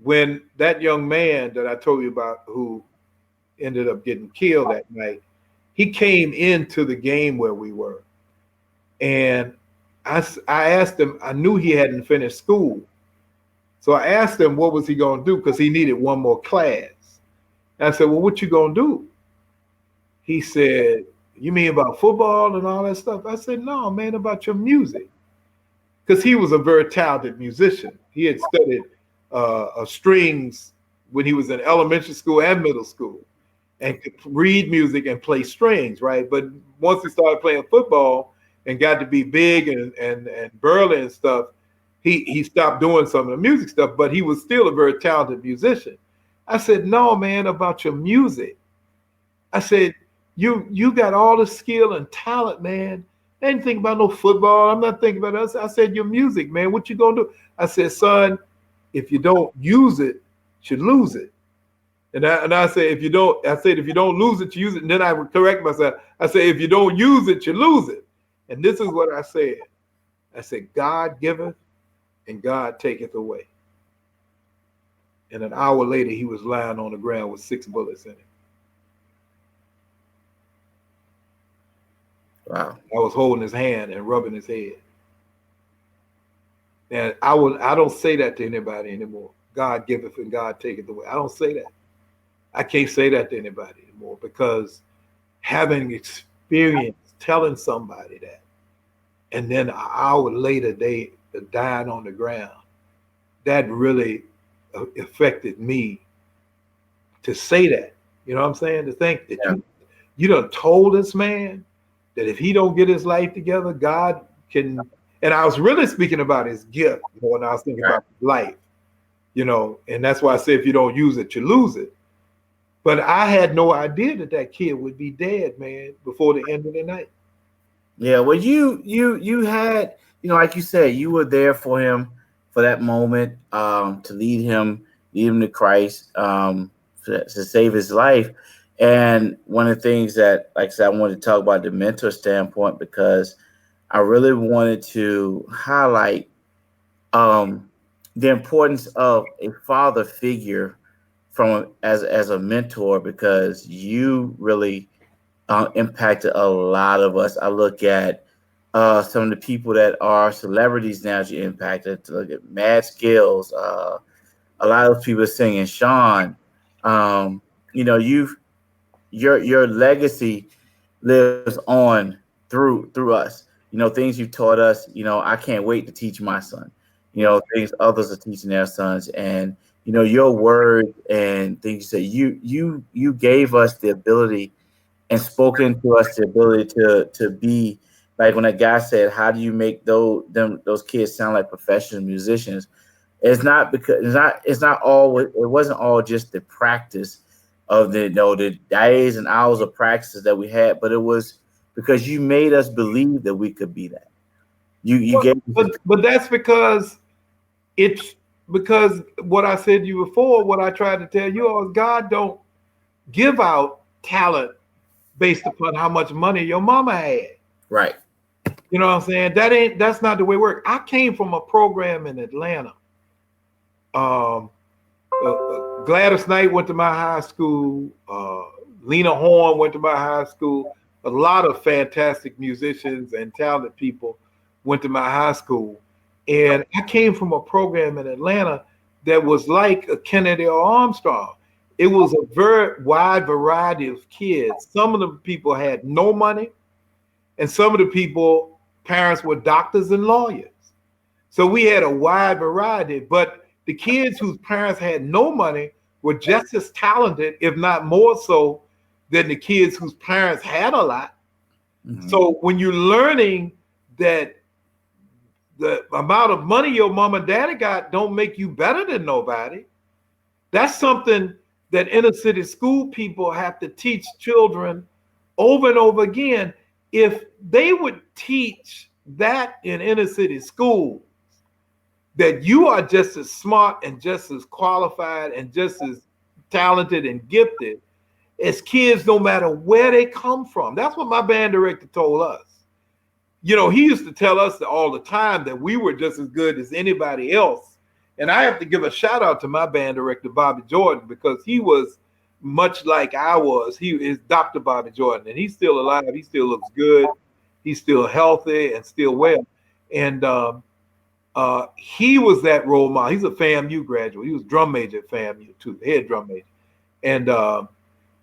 when that young man that I told you about who ended up getting killed that night, he came into the game where we were. And I asked him, I knew he hadn't finished school. So I asked him what was he going to do, because he needed one more class. And I said, well, what you going to do? He said, you mean about football and all that stuff? I said, no, man, about your music. Because he was a very talented musician. He had studied strings when he was in elementary school and middle school, and could read music and play strings, right? But once he started playing football and got to be big and burly and stuff, he stopped doing some of the music stuff, but he was still a very talented musician. I said, no, man, about your music. I said, you got all the skill and talent, man. I ain't thinking about no football. I'm not thinking about it. I said, your music, man, what you gonna do? I said, son, if you don't use it, you lose it. And I said, if you don't lose it, you use it. And then I would correct myself. I said, if you don't use it, you lose it. And this is what I said. I said, God giveth and God taketh away. And an hour later, he was lying on the ground with 6 bullets in him. Wow. I was holding his hand and rubbing his head. And I don't say that to anybody anymore. God giveth and God taketh away. I don't say that. I can't say that to anybody anymore, because having experience telling somebody that, and then an hour later they dying on the ground, that really affected me to say that. You know what I'm saying? To think that you done told this man that if he don't get his life together, God can. And I was really speaking about his gift more than I was thinking about his life. You know, and that's why I say if you don't use it, you lose it. But I had no idea that kid would be dead, man, before the end of the night. Yeah, well, you had, like you said, you were there for him for that moment, to lead him to Christ, to save his life. And one of the things that, like I said, I wanted to talk about the mentor standpoint, because I really wanted to highlight the importance of a father figure as a mentor, because you really impacted a lot of us. I look at some of the people that are celebrities now that you impacted. To look at Mad Skills, a lot of people singing Sean. Your legacy lives on through us. Things you taught us. I can't wait to teach my son. Things others are teaching their sons, and your word and things you say. You gave us the ability and spoken to us the ability to be like when that guy said, "How do you make those kids sound like professional musicians?" It's not because it's not all. It wasn't all just the practice of the days and hours of practices that we had, but it was because you made us believe that we could be that. You gave, but that's because what I said to you before, what I tried to tell you all is God don't give out talent based upon how much money your mama had. Right. You know what I'm saying? That's not the way it works. I came from a program in Atlanta. Gladys Knight went to my high school. Lena Horne went to my high school. A lot of fantastic musicians and talented people went to my high school. And I came from a program in Atlanta that was like a Kennedy or Armstrong. It was a very wide variety of kids. Some of the people had no money, and some of the people, parents were doctors and lawyers. So we had a wide variety, but the kids whose parents had no money were just as talented, if not more so, than the kids whose parents had a lot. Mm-hmm. So when you're learning that the amount of money your mom and daddy got don't make you better than nobody, that's something that inner city school people have to teach children over and over again. If they would teach that in inner city schools, that you are just as smart and just as qualified and just as talented and gifted as kids, no matter where they come from. That's what my band director told us. He used to tell us all the time that we were just as good as anybody else. And I have to give a shout out to my band director, Bobby Jordan, because he was much like I was. He is Dr. Bobby Jordan, and he's still alive. He still looks good. He's still healthy and still well. And he was that role model. He's a FAMU graduate. He was drum major at FAMU too, head drum major. And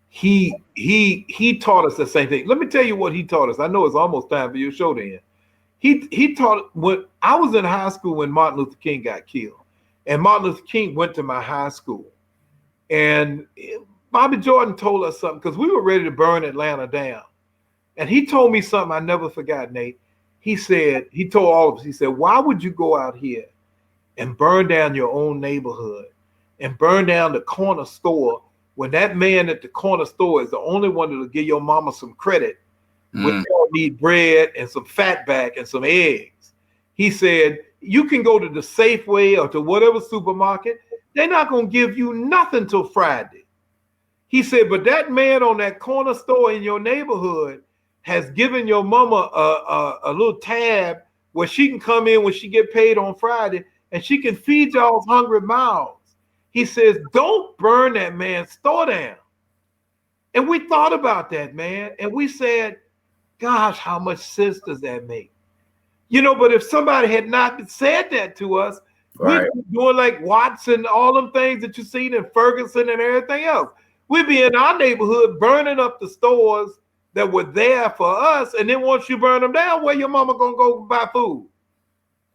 he taught us the same thing. Let me tell you what he taught us. I know it's almost time for your show to end. He taught when I was in high school when Martin Luther King got killed, and Martin Luther King went to my high school, And Bobby Jordan told us something because we were ready to burn Atlanta down. And he told me something I never forgot, Nate. He told all of us, he said, why would you go out here and burn down your own neighborhood and burn down the corner store when that man at the corner store is the only one that'll give your mama some credit when you all need bread and some fat back and some eggs? He said, you can go to the Safeway or to whatever supermarket. They're not going to give you nothing till Friday. He said, but that man on that corner store in your neighborhood has given your mama a little tab where she can come in when she get paid on Friday and she can feed y'all's hungry mouths. He says, don't burn that man's store down. And we thought about that, man. And we said, gosh, how much sense does that make? You know, but if somebody had not said that to us, we'd be doing like Watson, all them things that you seen in Ferguson and everything else. We'd be in our neighborhood burning up the stores that were there for us. And then once you burn them down, where your mama gonna go buy food?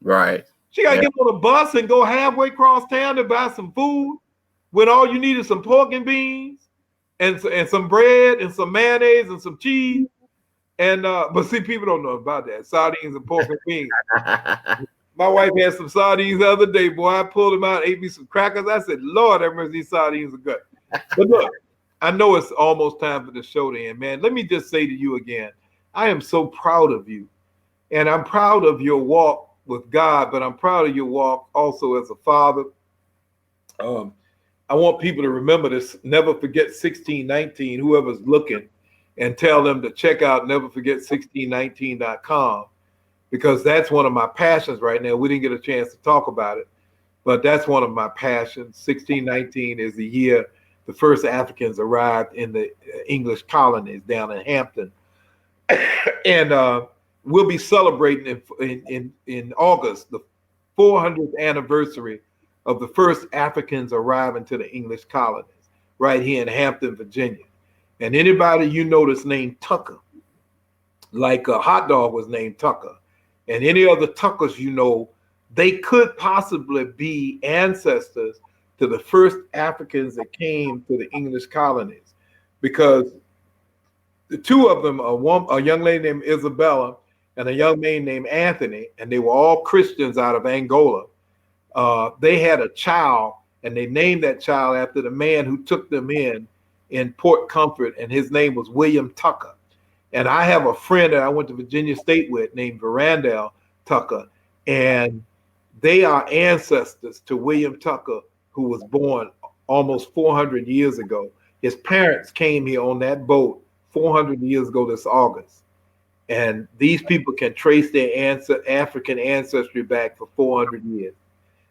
Right. She gotta get on a bus and go halfway across town to buy some food when all you need is some pork and beans and some bread and some mayonnaise and some cheese. And but see, people don't know about that. Sardines and pork and beans. My wife had some sardines the other day, boy. I pulled them out, ate me some crackers. I said, Lord, have mercy, these sardines are good. But look, I know it's almost time for the show to end, man. Let me just say to you again, I am so proud of you. And I'm proud of your walk with God, but I'm proud of your walk also as a father. I want people to remember this. Never forget 1619, whoever's looking, and tell them to check out neverforget1619.com, because that's one of my passions right now. We didn't get a chance to talk about it, but that's one of my passions. 1619 is the year the first Africans arrived in the English colonies down in Hampton. And we'll be celebrating in August the 400th anniversary of the first Africans arriving to the English colonies right here in Hampton, Virginia. And anybody you know that's named Tucker, like a hot dog was named Tucker, and any other Tuckers you know, they could possibly be ancestors to the first Africans that came to the English colonies, because the two of them, a young lady named Isabella and a young man named Anthony, and they were all Christians out of Angola. They had a child, and they named that child after the man who took them in Port Comfort, and his name was William Tucker. And I have a friend that I went to Virginia State with named Verandale Tucker, and they are ancestors to William Tucker, who was born almost 400 years ago. His parents came here on that boat 400 years ago this August. And these people can trace their African ancestry back for 400 years.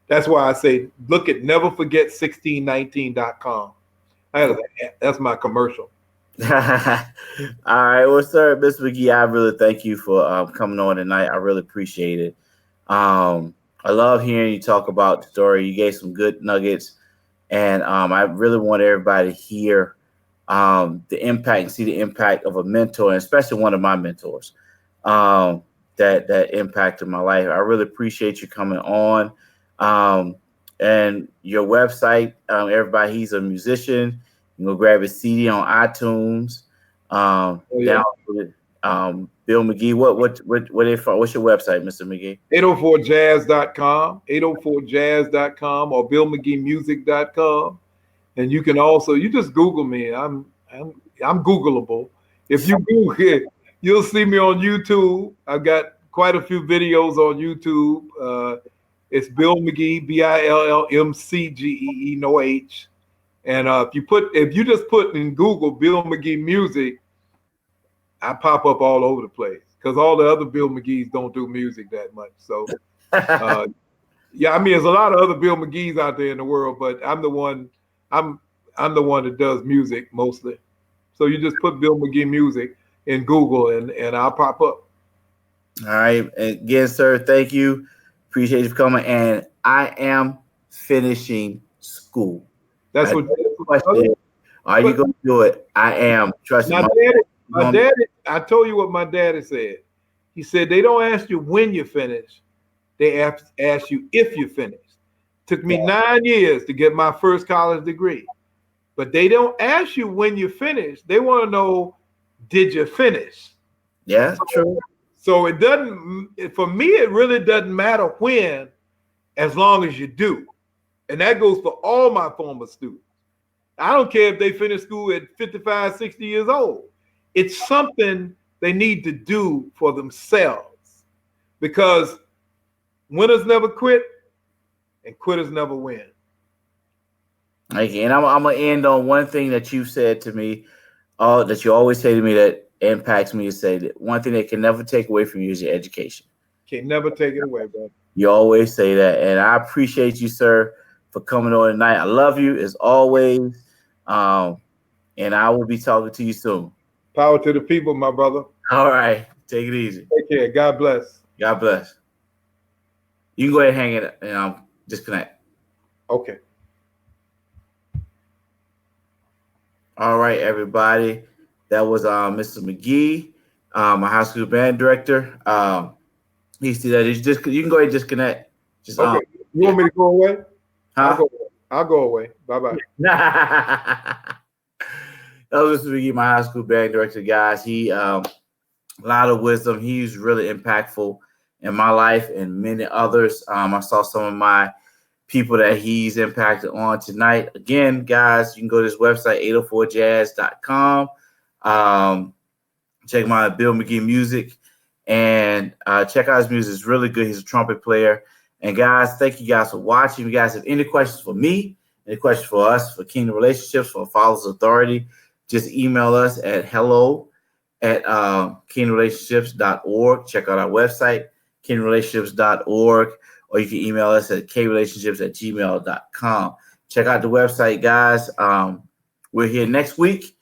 That's why I say, look at neverforget1619.com. That's my commercial. All right. Well, sir, Mr. McGee, I really thank you for coming on tonight. I really appreciate it. I love hearing you talk about the story. You gave some good nuggets, and I really want everybody to hear the impact and see the impact of a mentor, and especially one of my mentors that impacted my life. I really appreciate you coming on. And your website, everybody, he's a musician. You can go grab his CD on iTunes. Bill McGee, what's your website, Mr. McGee? 804jazz.com, 804jazz.com, or BillMcGeemusic.com. And you can also, you just Google me. I'm Googleable. If you Google it, you'll see me on YouTube. I've got quite a few videos on YouTube. It's Bill McGee, BILLMCGEE, no H. And if you just put in Google Bill McGee music, I pop up all over the place, because all the other Bill McGees don't do music that much. So, yeah, I mean, there's a lot of other Bill McGees out there in the world, but I'm the one that does music mostly. So you just put Bill McGee music in Google, and I'll pop up. All right. Again, sir, thank you. Appreciate you for coming. And I am finishing school. That's what. Are you going to do it? I am. Trust me. My daddy, I told you what my daddy said. He said, they don't ask you when you finish. They ask you if you finish. Took me 9 years to get my first college degree. but they don't ask you when you finish. They want to know, did you finish? Yeah, true. So it doesn't, for me, it really doesn't matter when, as long as you do. And that goes for all my former students. I don't care if they finish school at 55, 60 years old. It's something they need to do for themselves, because winners never quit and quitters never win. Okay, and I'm gonna end on one thing that you said to me, that you always say to me that impacts me. You say that one thing they can never take away from you is your education. Can never take it away, bro. You always say that, and I appreciate you, sir, for coming on tonight. I love you as always, and I will be talking to you soon. Power to the people, my brother. All right, take it easy. Take care. God bless. God bless. You can go ahead and hang it and disconnect. Okay. All right, everybody. That was Mr. McGee, my high school band director. He said that you can go ahead and disconnect. Just okay. You want me to go away? Huh? I'll go away. Bye-bye. That was Mr. McGee, my high school band director, guys. He a lot of wisdom. He's really impactful in my life and many others. I saw some of my people that he's impacted on tonight. Again, guys, you can go to his website, 804jazz.com. Check my Bill McGee music and check out his music. It's really good. He's a trumpet player. And guys, thank you guys for watching. If you guys have any questions for me, any questions for us, for Kingdom Relationships, for Fathers Authority, just email us at hello@kingdomrelationships.org. Check out our website, kingdomrelationships.org, or you can email us at krelationships@gmail.com. Check out the website, guys. We're here next week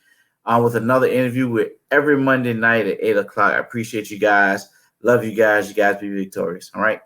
with another interview with every Monday night at 8 o'clock. I appreciate you guys. Love you guys. You guys be victorious. All right.